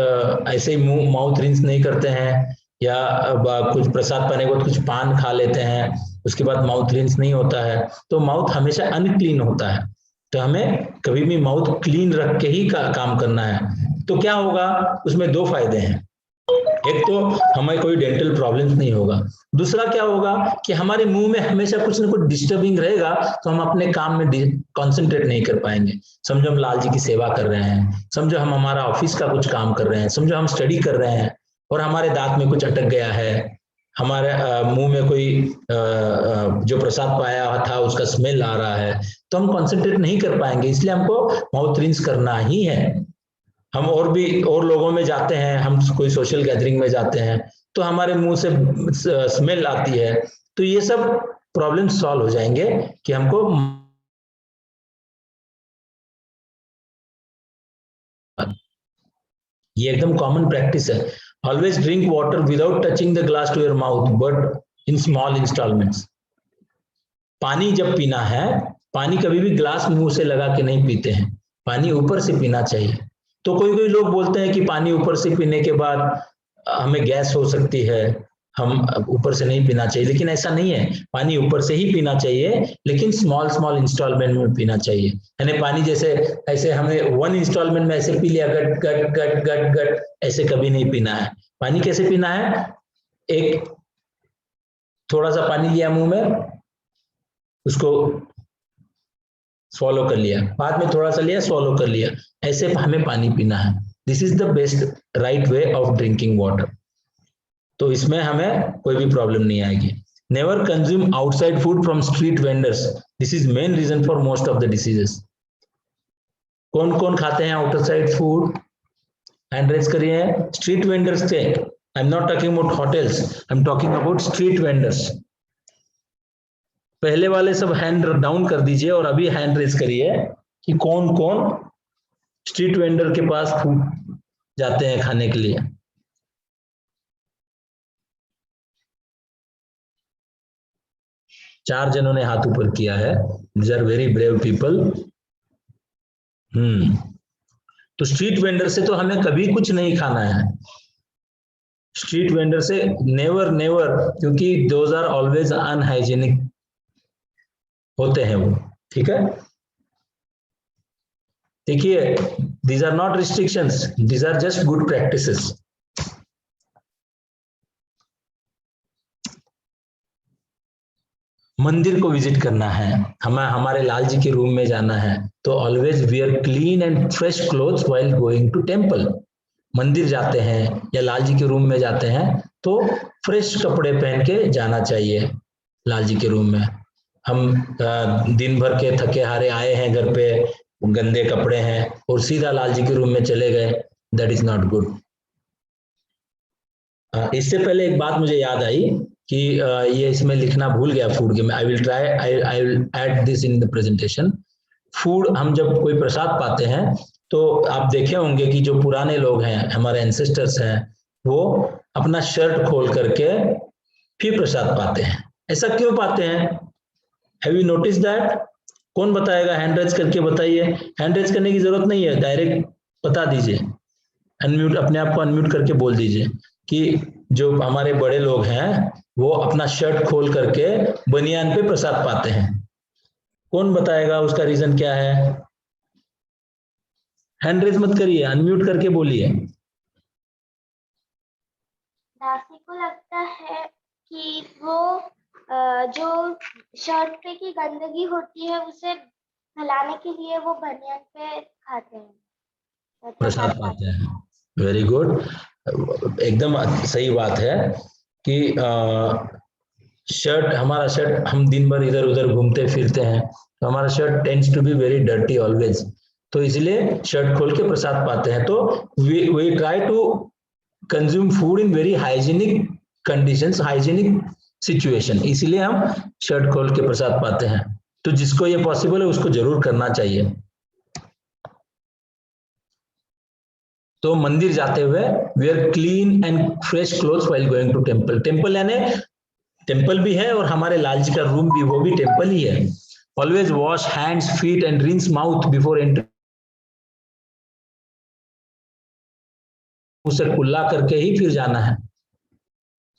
ऐसे ही माउथ रिंस नहीं करते हैं, या कुछ प्रसाद पाने के बाद कुछ पान खा लेते हैं, उसके बाद माउथ रिंस नहीं होता है, तो माउथ हमेशा अनक्लीन होता है। तो हमें कभी भी माउथ क्लीन रख के ही काम करना है। तो क्या होगा, उसमें 2 फायदे हैं। एक तो हमें कोई डेंटल प्रॉब्लम्स नहीं होगा, दूसरा क्या होगा कि हमारे मुंह में हमेशा कुछ ना कुछ डिस्टर्बिंग रहेगा तो हम अपने काम में कंसंट्रेट नहीं कर पाएंगे। समझो हम लाल जी की सेवा कर रहे हैं, समझो हम हमारा ऑफिस का कुछ काम कर रहे हैं, समझो हम स्टडी कर रहे हैं और हमारे दांत में कुछ अटक गया है, हमारे मुंह में कोई जो प्रसाद पाया था उसका स्मेल आ रहा है, तो हम कंसंट्रेट नहीं कर पाएंगे। इसलिए हमको माउथ रिंस करना ही है। हम और लोगों में जाते हैं, हम कोई सोशल गैदरिंग में जाते हैं तो हमारे मुंह से स्मेल आती है, तो ये सब प्रॉब्लम सॉल्व हो जाएंगे कि हमको ये एकदम कॉमन प्रैक्टिस है। Always drink water without touching the glass to your mouth but in small instalments. पानी जब पीना है, पानी कभी भी ग्लास मुंह से लगा के नहीं पीते हैं, पानी ऊपर से पीना चाहिए। तो कोई कोई लोग बोलते हैं कि पानी ऊपर से पीने के बाद हमें गैस हो सकती है, हम ऊपर से नहीं पीना चाहिए, लेकिन ऐसा नहीं है, पानी ऊपर से ही पीना चाहिए, लेकिन स्मॉल स्मॉल इंस्टॉलमेंट में पीना चाहिए। यानी पानी जैसे ऐसे हमें वन इंस्टॉलमेंट में ऐसे पी लिया, गट गट गट गट गट, ऐसे कभी नहीं पीना है। पानी कैसे पीना है, एक थोड़ा सा पानी लिया मुंह में, उसको swallow कर लिया, बाद में थोड़ा सा लिया swallow कर लिया, ऐसे हमें पानी पीना है। This is the best right way of drinking water. तो इसमें हमें कोई भी प्रॉब्लम नहीं आएगी। Never consume outside food from street vendors, this is main reason for most of the diseases. कौन कौन खाते हैं आउटसाइड फूड, हैंड रेज करिए। स्ट्रीट वेंडर्स से, I am not talking about hotels, I am talking about street vendors. पहले वाले सब hand down कर दीजिए और अभी हैंड रेज करिए कि कौन कौन स्ट्रीट वेंडर के पास फूड जाते हैं खाने के लिए। चार जनों ने हाथ ऊपर किया है, these are very brave people. तो स्ट्रीट वेंडर से तो हमें कभी कुछ नहीं खाना है, स्ट्रीट वेंडर से नेवर नेवर, क्योंकि दोज आर ऑलवेज अनहाइजीनिक होते हैं वो, ठीक है। देखिए, these are not restrictions, these are just good practices. मंदिर को विजिट करना है, हमें हमारे लाल जी के रूम में जाना है, तो always wear clean and fresh clothes while going to temple. मंदिर जाते हैं या लाल जी के रूम में जाते हैं तो फ्रेश कपड़े पहन के जाना चाहिए लाल जी के रूम में। हम दिन भर के थके हारे आए हैं घर पे, गंदे कपड़े हैं और सीधा लाल जी के रूम में चले गए, दैट इज नॉट गुड। इससे पहले एक बात मुझे याद आई कि ये इसमें लिखना भूल गया फूड के, आई will try, I will add this in the presentation. Food हम जब कोई प्रसाद पाते हैं तो आप देखे होंगे कि जो पुराने लोग हैं, हमारे एंसेस्टर्स हैं, वो अपना शर्ट खोल करके फिर प्रसाद पाते हैं। ऐसा क्यों पाते हैं, हैव यू नोटिस दैट? कौन बताएगा, हैंड रेज करके बताइए। हैंड रेज करने की जरूरत नहीं है, डायरेक्ट बता दीजिए, अनम्यूट, अपने आप को अनम्यूट करके बोल दीजिए कि जो हमारे बड़े लोग हैं वो अपना शर्ट खोल करके बनियान पे प्रसाद पाते हैं। कौन बताएगा उसका रीजन क्या है? हैंड रेज मत करिए, अनम्यूट करके बोलिए। दासी को लगता है कि वो जो शर्ट पे की गंदगी होती है उसे फैलाने के लिए वो बनियान पे खाते हैं, प्रसाद पाते हैं। वेरी गुड, एकदम सही बात है कि शर्ट, हमारा शर्ट, हम दिन भर इधर उधर घूमते फिरते हैं तो हमारा shirt tends to be very dirty always, तो इसलिए शर्ट खोल के प्रसाद पाते हैं। तो we try to consume food in very hygienic conditions, hygienic situation, इसलिए हम शर्ट खोल के प्रसाद पाते हैं। तो जिसको ये पॉसिबल है उसको जरूर करना चाहिए। तो मंदिर जाते हुए wear clean and fresh clothes while going to temple. Temple यानी टेम्पल भी है और हमारे लाल जी का रूम भी, वो भी टेम्पल ही है। Always wash hands, feet and rinse mouth before entering, उसे कुल्ला करके ही फिर जाना है।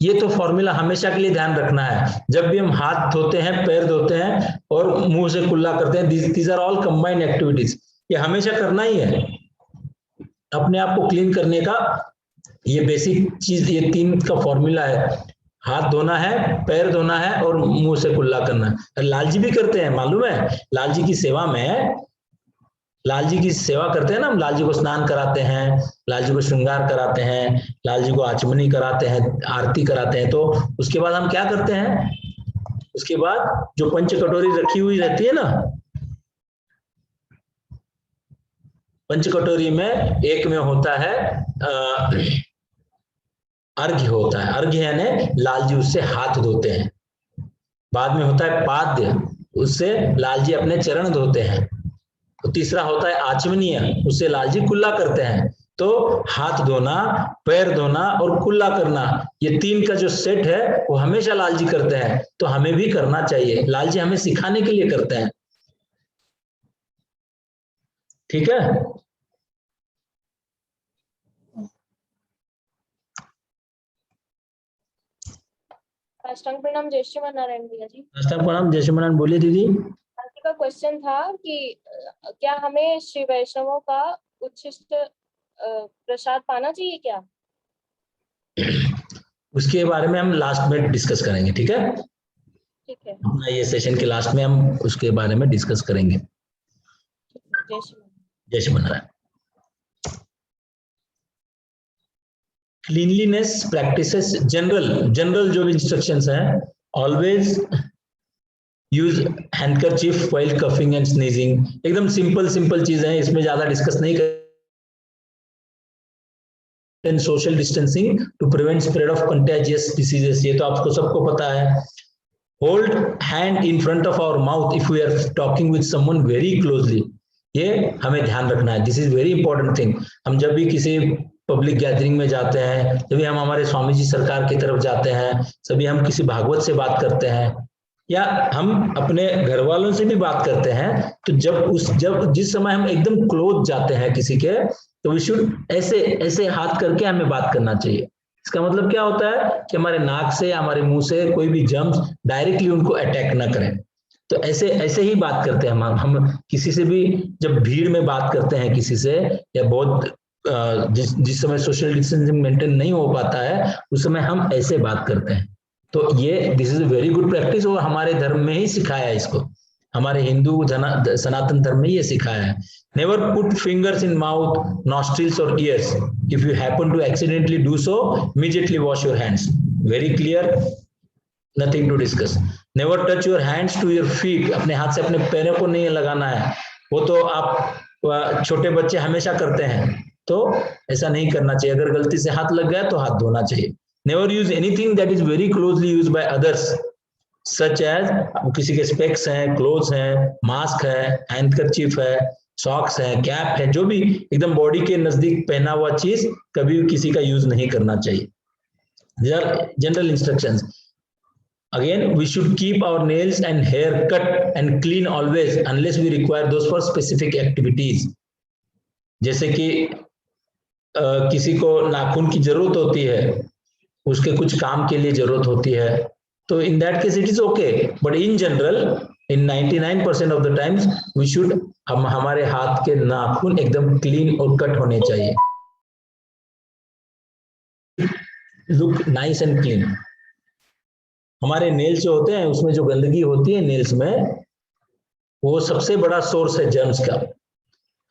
ये तो फॉर्मूला हमेशा के लिए ध्यान रखना है, जब भी हम हाथ धोते हैं, पैर धोते हैं और मुंह से कुल्ला करते हैं, these are all combined activities, ये हमेशा करना ही है। अपने आप को क्लीन करने का ये बेसिक चीज, ये तीन का फॉर्मूला है, हाथ धोना है, पैर धोना है और मुंह से कुल्ला करना है। लाल जी भी करते हैं, मालूम है, लाल जी की सेवा में, लाल जी की सेवा करते हैं ना हम, लाल जी को स्नान कराते हैं, लाल जी को श्रृंगार कराते हैं, लाल जी को आचमनी कराते हैं, आरती कराते हैं। तो उसके बाद हम क्या करते हैं, उसके बाद जो पंच कटोरी रखी हुई रहती है ना, पंचकटोरी में एक में होता है अर्घ्य होता है, अर्घ्य यानी लाल जी उससे हाथ धोते हैं। बाद में होता है पाद्य, उससे लाल जी अपने चरण धोते हैं। तो तीसरा होता है आचमनीय, उससे लाल जी कुल्ला करते हैं। तो हाथ धोना, पैर धोना और कुल्ला करना, ये तीन का जो सेट है वो हमेशा लाल जी करते हैं, तो हमें भी करना चाहिए। लाल जी हमें सिखाने के लिए करते हैं, ठीक है। साष्टांग प्रणाम जय श्रीमान नारायण भैया जी। साष्टांग प्रणाम जय श्री नारायण। बोलिए दीदी। आंटी का क्वेश्चन था कि क्या हमें श्री वैष्णवों का उच्छिष्ट प्रसाद पाना चाहिए क्या? उसके बारे में हम लास्ट में डिस्कस करेंगे, ठीक है। ठीक है, अपना ये सेशन के लास्ट में हम उसके बारे में डिस्कस करेंगे। जय श्रीमान। जय Shri Narayan. Cleanliness practices, general जो इंस्ट्रक्शंस हैं, always use handkerchief while coughing and sneezing. एकदम सिंपल चीजें हैं, इसमें ज्यादा डिस्कस नहीं कर। And social distancing to prevent spread of contagious diseases, ये तो आपको सबको पता है। Hold hand in front of our mouth if we are talking with someone very closely, ये हमें ध्यान रखना है। This is very important thing. हम जब भी किसी पब्लिक गैदरिंग में जाते हैं, जब भी हम हमारे स्वामी जी सरकार की तरफ जाते हैं, सभी हम किसी भागवत से बात करते हैं या हम अपने घर वालों से भी बात करते हैं, तो जब जिस समय हम एकदम क्लोज जाते हैं किसी के, तो वी शुड ऐसे हाथ करके हमें बात करना चाहिए। इसका मतलब क्या होता है कि हमारे नाक से या हमारे मुंह से कोई भी जर्म्स डायरेक्टली उनको अटैक ना करें। तो ऐसे ही बात करते हैं हम किसी से भी, जब भीड़ में बात करते हैं किसी से, या बहुत जिस समय सोशल डिस्टेंसिंग मेंटेन नहीं हो पाता है, उस समय हम ऐसे बात करते हैं। तो ये this is a very good practice, और हमारे धर्म में ही सिखाया है इसको, हमारे हिंदू सनातन धर्म में ये सिखाया है। Never put fingers in mouth, nostrils और ears. If you happen to accidentally do so, immediately wash your hands. Very clear, nothing to discuss. Never touch your hands to your feet, अपने हाथ से अपने पैरों को नहीं लगाना है, वो तो आप छोटे बच्चे हमेशा करते हैं, तो ऐसा नहीं करना चाहिए। अगर गलती से हाथ लग गया तो हाथ धोना चाहिए। Never use anything that is very closely use by others, such as किसी के स्पेक्स हैं, क्लोथ्स हैं, मास्क है, हैंडकरचीफ है, सॉक्स है, कैप है, जो भी एकदम बॉडी के नजदीक पहना हुआ चीज कभी भी किसी का यूज नहीं करना चाहिए। These are general instructions. Again, we should keep our nails and hair cut and clean always unless we require those for specific activities. जैसे कि किसी को नाखून की जरूरत होती है, उसके कुछ काम के लिए जरूरत होती है, तो in that case it is okay. But in general, in 99% of the times, we should हमारे हाथ के नाखून एकदम क्लीन और कट होने चाहिए। Look nice and clean. हमारे नेल्स जो होते हैं उसमें जो गंदगी होती है नेल्स में, वो सबसे बड़ा सोर्स है जर्म्स का।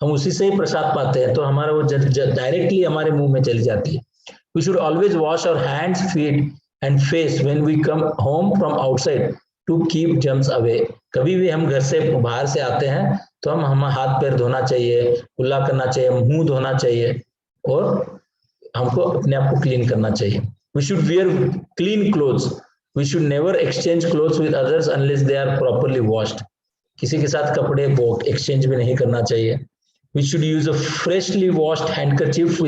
हम उसी से ही प्रसाद पाते हैं, तो हमारा वो डायरेक्टली हमारे मुंह में चली जाती है। We should always wash our hands, feet and face when we come home from outside to keep germs away. कभी भी हम घर से बाहर से आते हैं तो हम हाथ पैर धोना चाहिए, कुल्ला करना चाहिए, मुंह धोना चाहिए, और हमको अपने आप को क्लीन करना चाहिए। We should wear clean clothes. We should never exchange clothes with others unless they are properly washed. किसी के साथ कपड़े को exchange भी नहीं करना चाहिए। We should use a freshly washed handkerchief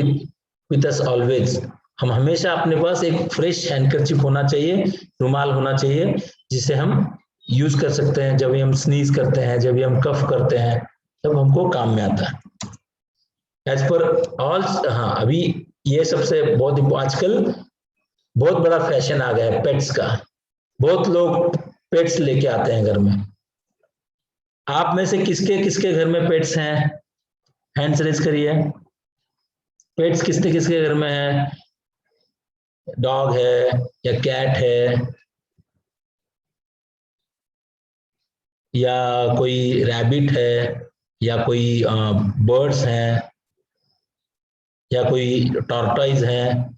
with us always. हम हमेशा अपने पास एक fresh handkerchief होना चाहिए, रुमाल होना चाहिए, जिसे हम यूज कर सकते हैं जब भी हम स्नीज करते हैं, जब भी हम कफ करते हैं, तब हमको काम में आता है। As per all, हाँ, अभी ये सबसे बहुत आजकल बहुत बड़ा फैशन आ गया है पेट्स का। बहुत लोग पेट्स लेके आते हैं घर में। आप में से किसके किसके घर में पेट्स हैं? हैंड्स रेज करिए। पेट्स किसके किसके घर में है? डॉग है या कैट है या कोई रैबिट है या कोई बर्ड्स हैं या कोई टॉर्टॉइज है?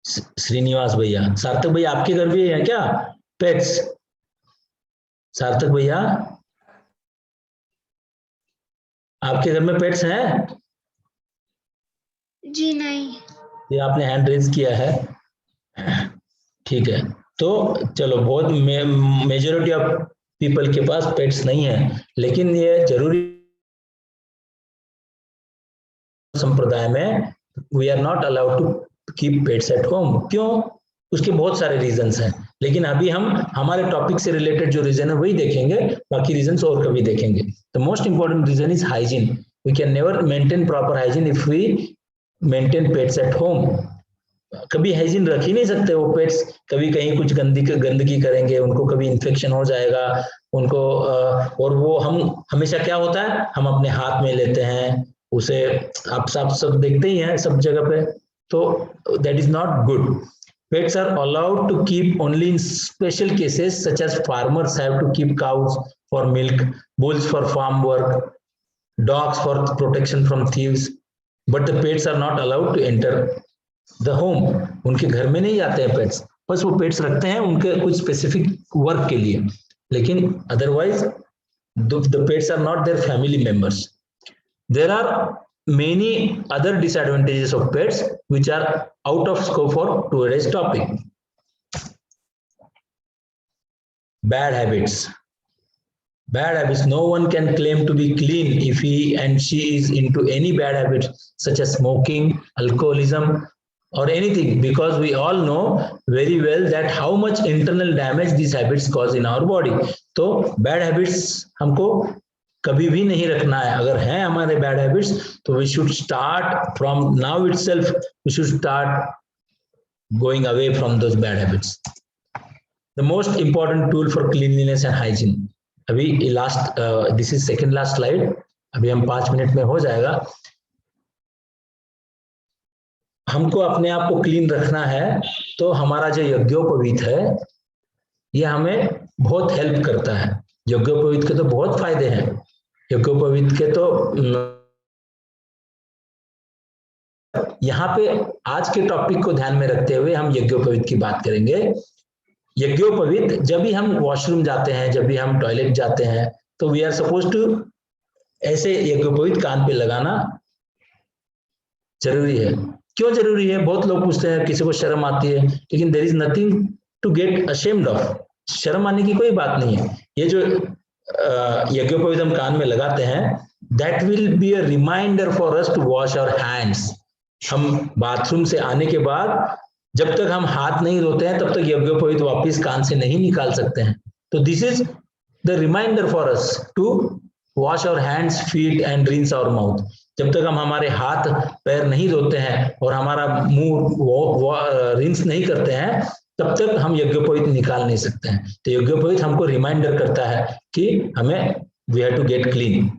श्रीनिवास भैया, सार्थक भैया, आपके घर भी है क्या पेट्स? सार्थक भैया, आपके घर में पेट्स हैं? जी नहीं। ये आपने हैंड रेज किया है, ठीक है। तो चलो, बहुत मेजॉरिटी ऑफ पीपल के पास पेट्स नहीं है, लेकिन ये जरूरी संप्रदाय में we are not allowed to keep pets at home. क्यों? उसके बहुत सारे रीजंस हैं, लेकिन अभी हम हमारे टॉपिक से रिलेटेड जो रीजन है वही देखेंगे, बाकी रीजंस और कभी देखेंगे। The most important reason is hygiene. We can never maintain proper hygiene if we maintain pets at home. कभी हाइजीन रख ही नहीं सकते वो पेट्स, कभी कहीं कुछ गंदगी करेंगे, उनको कभी इन्फेक्शन हो जाएगा उनको, और वो हम हमेशा क्या होता है, हम अपने हाथ में लेते हैं उसे, आप सब देखते ही हैं सब जगह पे, तो that is not good. Pets are allowed to keep only in special cases, such as farmers have to keep cows for milk, bulls for farm work, dogs for protection from thieves, but the pets are not allowed to enter the home. उनके घर में नहीं जाते हैं pets, बस वो pets रखते हैं उनके कुछ स्पेसिफिक वर्क के लिए, लेकिन otherwise the pets are not their family members. There are many other disadvantages of pets which are out of scope for today's topic. Bad habits. Bad habits. No one can claim to be clean if he and she is into any bad habits such as smoking, alcoholism, or anything, because we all know very well that how much internal damage these habits cause in our body. तो bad habits हमको कभी भी नहीं रखना है। अगर हैं हमारे बैड हैबिट्स तो we should start from now itself, we should start going away from those bad habits. The most important tool for cleanliness and hygiene. अभी last, this is second last slide, अभी हम 5 minute में हो जाएगा। हमको अपने आप को क्लीन रखना है, तो हमारा जो यज्ञोपवीत है ये हमें बहुत हेल्प करता है। यज्ञोपवीत के तो बहुत फायदे हैं, यज्ञोपवीत के तो यहाँ पे आज के टॉपिक को ध्यान में रखते हुए हम यज्ञोपवीत की बात करेंगे। यज्ञोपवीत, जब भी हम वॉशरूम जाते हैं, जब भी हम टॉयलेट जाते हैं, तो वी आर सपोज टू ऐसे यज्ञोपवीत कान पे लगाना जरूरी है। क्यों जरूरी है? बहुत लोग पूछते हैं, किसी को शर्म आती है, लेकिन there is nothing to get ashamed of. शर्म आने की कोई बात नहीं है। ये जो यज्ञोपवीत हम कान में लगाते हैं, that will be a reminder for us to wash our hands. हम बाथरूम से आने के बाद जब तक हम हाथ नहीं धोते हैं, तब तक यज्ञोपवीत वापस कान से नहीं निकाल सकते हैं। तो this is the reminder for us to wash our hands, feet and rinse our mouth. जब तक हम हमारे हाथ पैर नहीं धोते हैं और हमारा मुंह रिंस नहीं करते हैं, तब तक हम यज्ञोपवीत निकाल नहीं सकते हैं। तो यज्ञोपवीत हमको रिमाइंडर करता है कि हमें we have to get clean.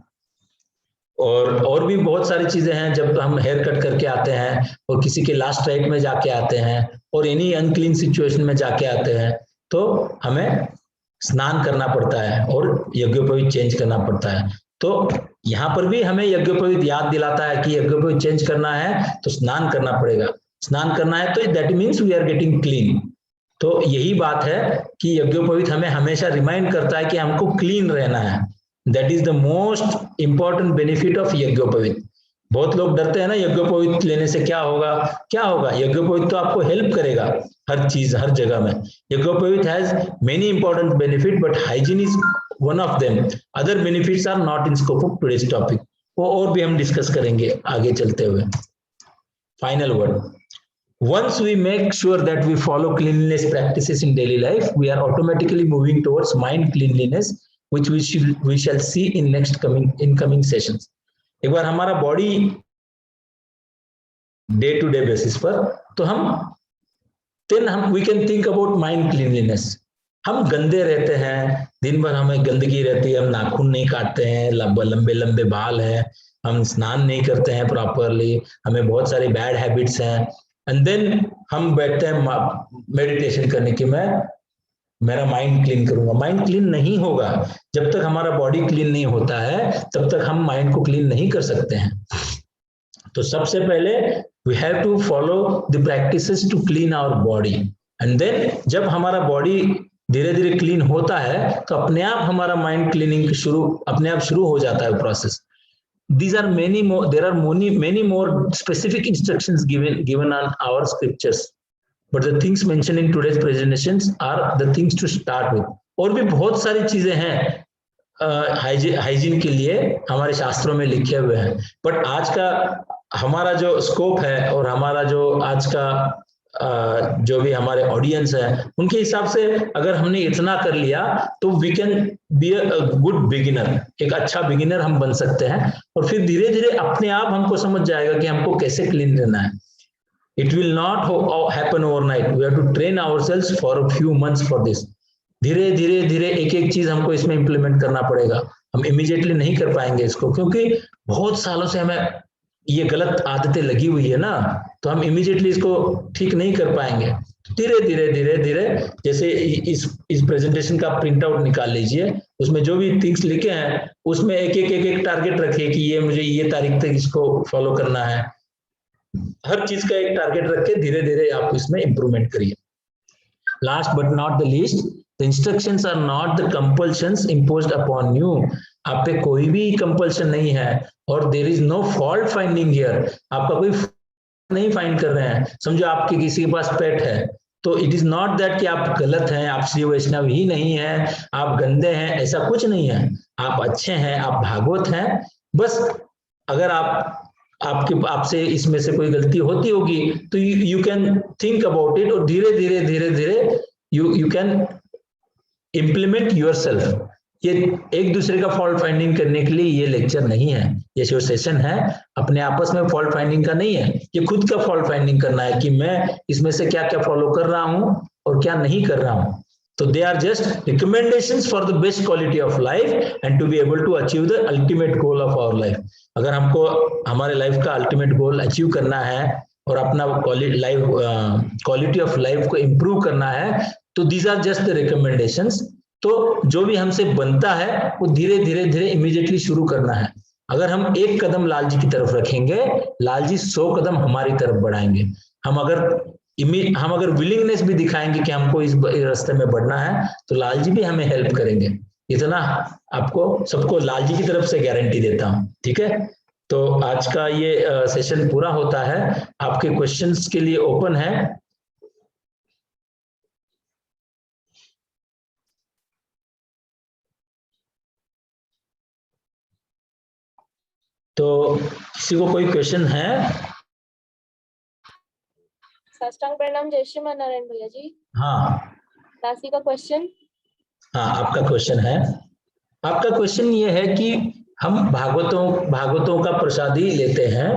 और भी बहुत सारी चीजें हैं, जब हम हेयर कट करके आते हैं और किसी के लास्ट राइट में जाके आते हैं और एनी अनक्लीन सिचुएशन में जाके आते हैं, तो हमें स्नान करना पड़ता है और यज्ञोपवीत चेंज करना पड़ता है। तो यहाँ पर भी हमें यज्ञोपवीत याद दिलाता है कि यज्ञोपवीत चेंज करना है तो स्नान करना पड़ेगा। स्नान करना है तो that means we are getting clean. तो यही बात है कि यज्ञोपवीत हमें हमेशा रिमाइंड करता है कि हमको क्लीन रहना है। That is the most important benefit of यज्ञोपवीत। बहुत लोग डरते हैं ना, यज्ञोपवीत लेने से क्या होगा, क्या होगा? यज्ञोपवीत तो आपको हेल्प करेगा हर चीज, हर जगह में। यज्ञोपवीत has many important benefit, but hygiene is one of them. Other benefits are not in scope of today's topic, वो और भी हम डिस्कस करेंगे आगे चलते हुए। Final word, once we make sure that we follow cleanliness practices in daily life, we are automatically moving towards mind cleanliness, which we shall see in incoming sessions. एक बार हमारा body day to day basis पर, तो हम we can think about mind cleanliness. हम गंदे रहते हैं, दिन भर हमें गंदगी रहती है, हम नाखून नहीं काटते हैं, लंबे लंबे बाल हैं, हम स्नान नहीं करते हैं प्रॉपरली, हमें बहुत सारी बैड हैबिट्स हैं, एंड देन हम बैठते हैं मेडिटेशन करने की, मेरा माइंड क्लीन करूंगा। माइंड क्लीन नहीं होगा जब तक हमारा बॉडी क्लीन नहीं होता है, तब तक हम माइंड को क्लीन नहीं कर सकते हैं। तो सबसे पहले we have to follow the practices to clean our body, and then जब हमारा बॉडी धीरे धीरे क्लीन होता है तो अपने आप हमारा माइंड क्लीनिंग अपने आप शुरू हो जाता है process. These are many more. There are many more specific instructions given on our scriptures. But the things mentioned in today's presentations are the things to start with. और भी बहुत सारी चीजें हैं हाइजीन के लिए हमारे शास्त्रों में लिखे हुए हैं. बट आज का हमारा जो स्कोप है और हमारा जो आज का जो भी हमारे ऑडियंस है उनके हिसाब से अगर हमने इतना कर लिया तो we can be a good beginner. एक अच्छा बिगिनर हम बन सकते हैं और फिर धीरे धीरे अपने आप हमको समझ जाएगा कि हमको कैसे क्लीन रहना है. It will not happen overnight. We have to train ourselves for a few months for this. धीरे धीरे धीरे एक एक चीज हमको इसमें इम्प्लीमेंट करना पड़ेगा. हम इमीडिएटली नहीं कर पाएंगे इसको, क्योंकि बहुत सालों से हमें ये गलत आदतें लगी हुई है ना, तो हम इमीडिएटली इसको ठीक नहीं कर पाएंगे. धीरे धीरे धीरे धीरे जैसे इस प्रेजेंटेशन का प्रिंट आउट निकाल लीजिए, उसमें जो भी थिंग्स लिखे हैं उसमें एक एक टारगेट रखिए कि ये मुझे ये तारीख तक इसको फॉलो करना है. हर चीज का एक टारगेट रख के धीरे धीरे आप इसमें इंप्रूवमेंट करिए. Last but not the least, the instructions are not the compulsions imposed upon you. आप पे कोई भी कंपल्शन नहीं है और there is no fault finding here. आपका कोई नहीं फाइंड कर रहे हैं. समझो आपके किसी के पास पेट है तो इट इज नॉट दैट कि आप गलत हैं, आप श्री वैष्णव ही नहीं हैं, आप गंदे हैं, ऐसा कुछ नहीं है. आप अच्छे हैं, आप भागवत हैं. बस अगर आपसे इसमें से कोई गलती होती होगी तो you can think about it और धीरे धीरे धीरे धीरे यू कैन इम्प्लीमेंट योरसेल्फ. ये एक दूसरे का फॉल्ट फाइंडिंग करने के लिए ये लेक्चर नहीं है, ये जो सेशन है अपने आपस में फॉल्ट फाइंडिंग का नहीं है. ये खुद का फॉल्ट फाइंडिंग करना है कि मैं इसमें से क्या क्या फॉलो कर रहा हूं और क्या नहीं कर रहा हूं. तो they are just recommendations for the best quality of life and to be able to achieve the ultimate goal of our life. अगर हमको हमारे लाइफ का अल्टीमेट गोल अचीव करना है और अपना क्वालिटी ऑफ लाइफ को इम्प्रूव करना है तो these are just the recommendations. तो जो भी हमसे बनता है वो धीरे धीरे धीरे इमीडिएटली शुरू करना है. अगर हम एक कदम लाल जी की तरफ रखेंगे, लाल जी 100 कदम हमारी तरफ बढ़ाएंगे. हम अगर विलिंगनेस भी दिखाएंगे कि हमको इस रास्ते में बढ़ना है तो लाल जी भी हमें हेल्प करेंगे. इतना आपको सबको लाल जी की तरफ से गारंटी देता हूं. ठीक है, तो आज का ये सेशन पूरा होता है. आपके क्वेश्चंस के लिए ओपन है. तो किसी को कोई क्वेश्चन है? साष्टांग प्रणाम. जय श्री नारायण भैया जी. हाँ, दासी का क्वेश्चन. हाँ, आपका क्वेश्चन है. आपका क्वेश्चन ये है कि हम भागवतों का प्रसादी लेते हैं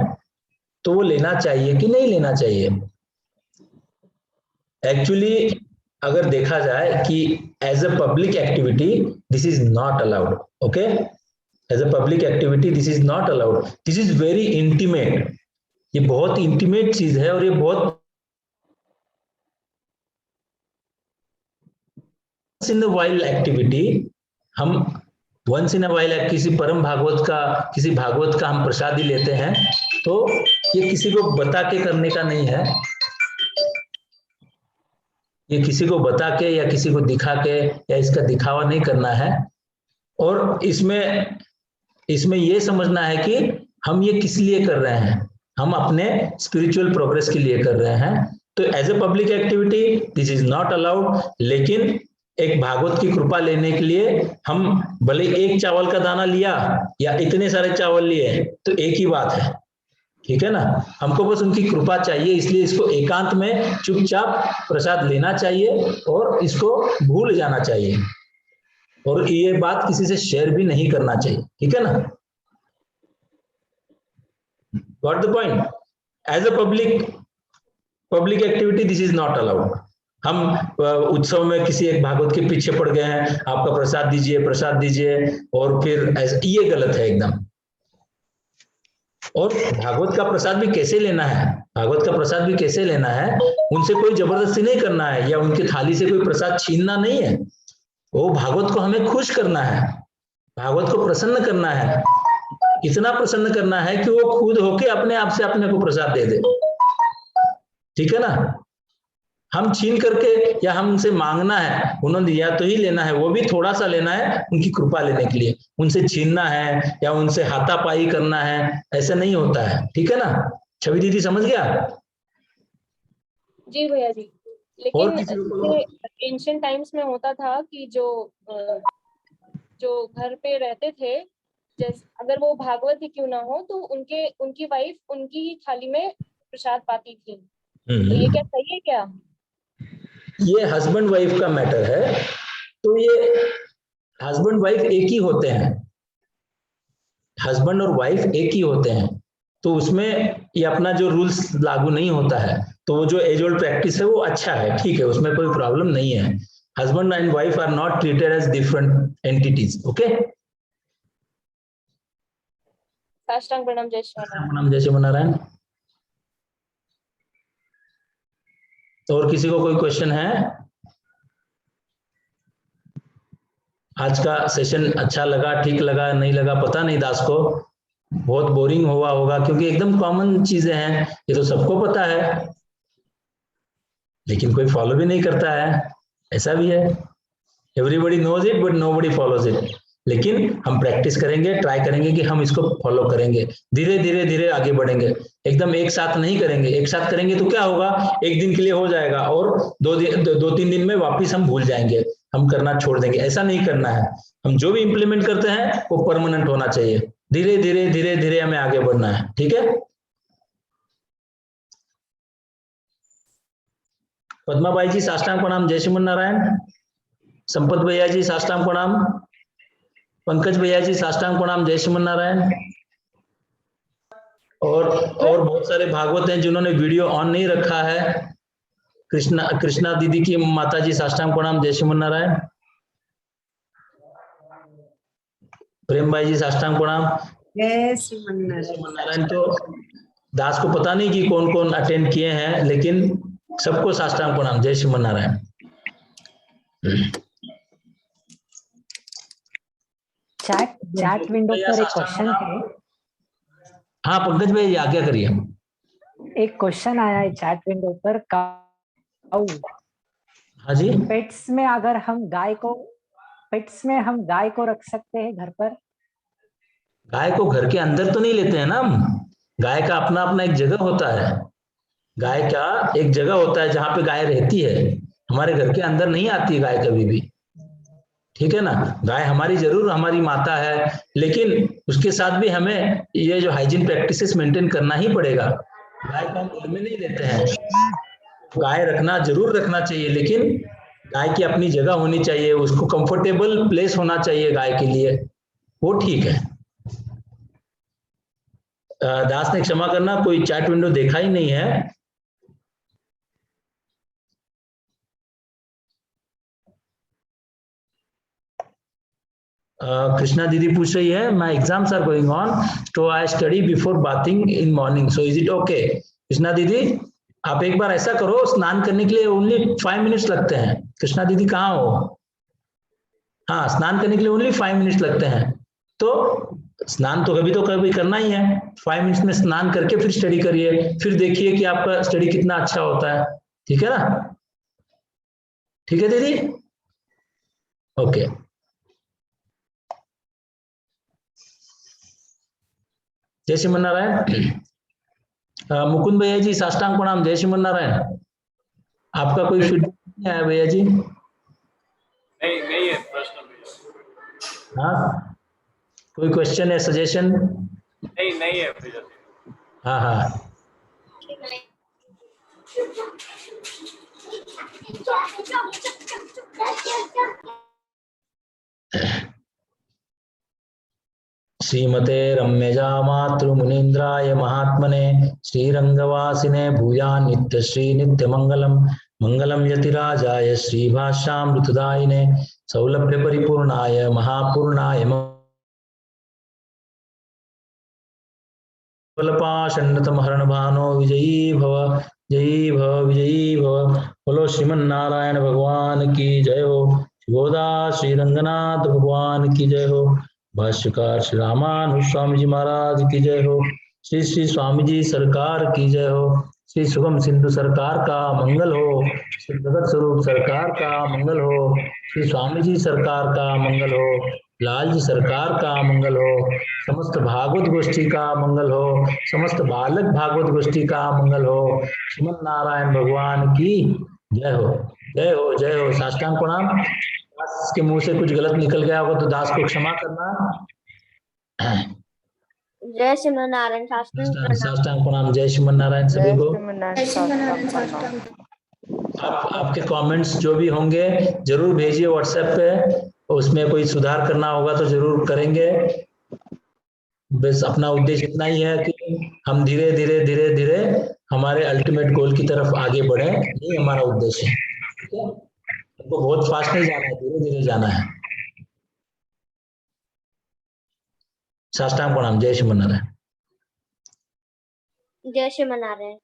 तो वो लेना चाहिए कि नहीं लेना चाहिए. एक्चुअली अगर देखा जाए कि as a public activity this is not allowed. Okay, as a public activity this is not allowed. This is very intimate. ये बहुत इंटीमेट चीज है और ये बहुत इन अ वाइल्ड एक्टिविटी. हम वंस इन अ वाइल्ड किसी परम भागवत का, किसी भागवत का हम प्रसादी लेते हैं तो ये किसी को बता के करने का नहीं है. ये किसी को बता के या किसी को दिखा के या इसका दिखावा नहीं करना है. और इसमें ये समझना है कि हम ये किस लिए कर रहे हैं. हम अपने स्पिरिचुअल प्रोग्रेस के लिए कर रहे हैं. तो as a public activity this is not allowed. लेकिन एक भागवत की कृपा लेने के लिए हम भले एक चावल का दाना लिया या इतने सारे चावल लिए तो एक ही बात है. ठीक है ना, हमको बस उनकी कृपा चाहिए. इसलिए इसको एकांत में चुपचाप प्रसाद लेना चाहिए और इसको भूल जाना चाहिए और ये बात किसी से शेयर भी नहीं करना चाहिए. ठीक है ना, got the point. As a public activity this is not allowed. हम उत्सव में किसी एक भागवत के पीछे पड़ गए हैं, आपका प्रसाद दीजिए और फिर ये गलत है एकदम. और भागवत का प्रसाद भी कैसे लेना है, भागवत का प्रसाद भी कैसे लेना है, उनसे कोई जबरदस्ती नहीं करना है या उनकी थाली से कोई प्रसाद छीनना नहीं है. वो भागवत को हमें खुश करना है, भागवत को प्रसन्न करना है. इतना प्रसन्न करना है कि वो खुद होके अपने आप से अपने को प्रसाद दे दे. ठीक है ना. हम छीन करके या हमसे मांगना है, उन्होंने दिया तो ही लेना है, वो भी थोड़ा सा लेना है उनकी कृपा लेने के लिए। उनसे छीनना है या उनसे हाथापाई करना है, ऐसा नहीं होता है। ठीक है ना? छवि दीदी समझ गया? जी भैया जी। और लेकिन किसी को एंशिएंट टाइम्स में होता था कि जो घर पे रहते थे, जैसे अगर वो भागवत ही क्यों ना हो, तो उनकी वाइफ उनकी ही थाली में प्रसाद पाती थी। तो ये क्या सही है क्या? ये हस्बैंड वाइफ का मैटर है। तो ये हस्बैंड वाइफ एक ही होते हैं, हस्बैंड और वाइफ एक ही होते हैं, तो उसमें ये अपना जो रूल्स लागू नहीं होता है। तो वो जो एज ओल्ड प्रैक्टिस है वो अच्छा है, ठीक है, उसमें कोई प्रॉब्लम नहीं है। Husband and wife are not treated as different entities. Okay, साष्टांग प्रणाम, जय श्री राम। प्रणाम, जय श्री नारायण। तो और किसी को कोई क्वेश्चन है? आज का सेशन अच्छा लगा, ठीक लगा, नहीं लगा पता नहीं, दास को बहुत बोरिंग हुआ होगा, क्योंकि एकदम कॉमन चीजें हैं, ये तो सबको पता है, लेकिन कोई फॉलो भी नहीं करता है, ऐसा भी है। Everybody knows it but nobody follows it. लेकिन हम प्रैक्टिस करेंगे, ट्राई करेंगे कि हम इसको फॉलो करेंगे, धीरे धीरे धीरे आगे बढ़ेंगे। एकदम एक साथ नहीं करेंगे, एक साथ करेंगे तो क्या होगा, एक दिन के लिए हो जाएगा और दो तीन दिन में वापिस हम भूल जाएंगे, हम करना छोड़ देंगे। ऐसा नहीं करना है। हम जो भी इंप्लीमेंट करते हैं वो परमानेंट होना चाहिए। धीरे धीरे धीरे धीरे हमें आगे बढ़ना है। ठीक है? पद्माबाई जी साष्टांग प्रणाम, जय श्रीमन नारायण। संपत भैया जी साष्टांग प्रणाम। पंकज भैया जी साष्टांग प्रणाम, जय श्रीमन नारायण। और बहुत सारे भागवत हैं जिन्होंने वीडियो ऑन नहीं रखा है। कृष्णा दीदी की माता जी साष्टांग प्रणाम, जय श्रीमन नारायण। प्रेम भाई जी साष्टांग प्रणाम, जय श्रीमन नारायण। तो दास को पता नहीं कि कौन कौन अटेंड किए हैं, लेकिन सबको साष्टांग प्रणाम, जय श्रीमन नारायण। चैट विंडो पर एक क्वेश्चन है। हाँ पंकज भाई आज्ञा करिए। एक क्वेश्चन आया है चैट विंडो पर, काऊ। हाँ जी, पेट्स में अगर हम गाय को रख सकते हैं घर पर? गाय को घर के अंदर तो नहीं लेते हैं ना हम। गाय का अपना अपना एक जगह होता है। गाय का एक जगह होता है जहां पे गाय रहती है। हमारे घर के अंदर नहीं आती है गाय कभी भी। ठीक है ना? गाय हमारी जरूर हमारी माता है, लेकिन उसके साथ भी हमें ये जो हाइजीन प्रैक्टिसेस मेंटेन करना ही पड़ेगा। गाय को हम घर में नहीं लेते हैं। गाय जरूर रखना चाहिए, लेकिन गाय की अपनी जगह होनी चाहिए, उसको कंफर्टेबल प्लेस होना चाहिए गाय के लिए, वो ठीक है। दास ने क्षमा करना, कोई चैट विंडो देखा ही नहीं है। कृष्णा दीदी पूछ रही है, my exams are going on, so I study before bathing in morning, so is it okay? Krishna दीदी आप एक बार ऐसा करो, स्नान करने के लिए ओनली 5 मिनट्स लगते हैं। कृष्णा दीदी कहाँ हो? हाँ, स्नान करने के लिए ओनली 5 मिनट्स लगते हैं। तो स्नान तो कभी करना ही है। 5 मिनट्स में स्नान करके फिर स्टडी करिए, फिर देखिए कि आपका स्टडी कितना अच्छा होता है। ठीक है ना? ठीक है दीदी? ओके। जय श्रीमन नारायण। मुकुंद भैया जी साष्टांग प्रणाम, जय श्रीमन नारायण। आपका कोई फीडबैक नहीं आया भैया जी? नहीं है प्रश्न। हाँ, कोई क्वेश्चन है, सजेशन? नहीं है भैया। हाँ हाँ, श्रीमते रम्यजा मातृमुनीन्द्राय महात्मने श्रीरंगवासिने भूयान् नित्यश्री नित्यमंगलम। मंगलम यतिराजाय श्रीभाष्यामृतदायिने सौलभ्य परिपूर्णाय महापूर्णाय फलपाशन्नतमहरण भानो विजयी भव, जयी भव, विजयी भव। बोलो श्रीमन नारायण भगवान की जय हो। गोदा श्री रंगनाथ भगवान की जय हो। भाष्यकार श्री रामानुज स्वामी जी महाराज की जय हो। श्री श्री स्वामी जी सरकार की जय हो। श्री श्री शुभम सिंधु सरकार का मंगल हो, श्री जगत स्वरूप सरकार का मंगल हो, श्री स्वामी जी सरकार का मंगल हो, लाल जी सरकार का मंगल हो, समस्त भागवत गोष्ठी का मंगल हो, समस्त बालक भागवत गोष्ठी का मंगल हो। श्रीमन नारायण भगवान की जय हो, जय हो, जय हो। साष्टांग प्रणाम। दास के मुंह से कुछ गलत निकल गया होगा तो दास को क्षमा करना। जय श्रीमन नारायण। साष्टांग प्रणाम। जय श्रीमन नारायण सभी को। आपके कमेंट्स जो भी होंगे जरूर भेजिए व्हाट्सएप पे, उसमें कोई सुधार करना होगा तो जरूर करेंगे। बस अपना उद्देश्य इतना ही है कि हम धीरे धीरे धीरे धीरे हमारे अल्टीमेट गोल की तरफ आगे बढ़े, यही हमारा उद्देश्य है। ठीक है, हमको बहुत फास्ट नहीं जाना है, धीरे धीरे जाना है। साष्टांग प्रणाम। जय श्रीमन नारायण। जय श्रीमन नारायण।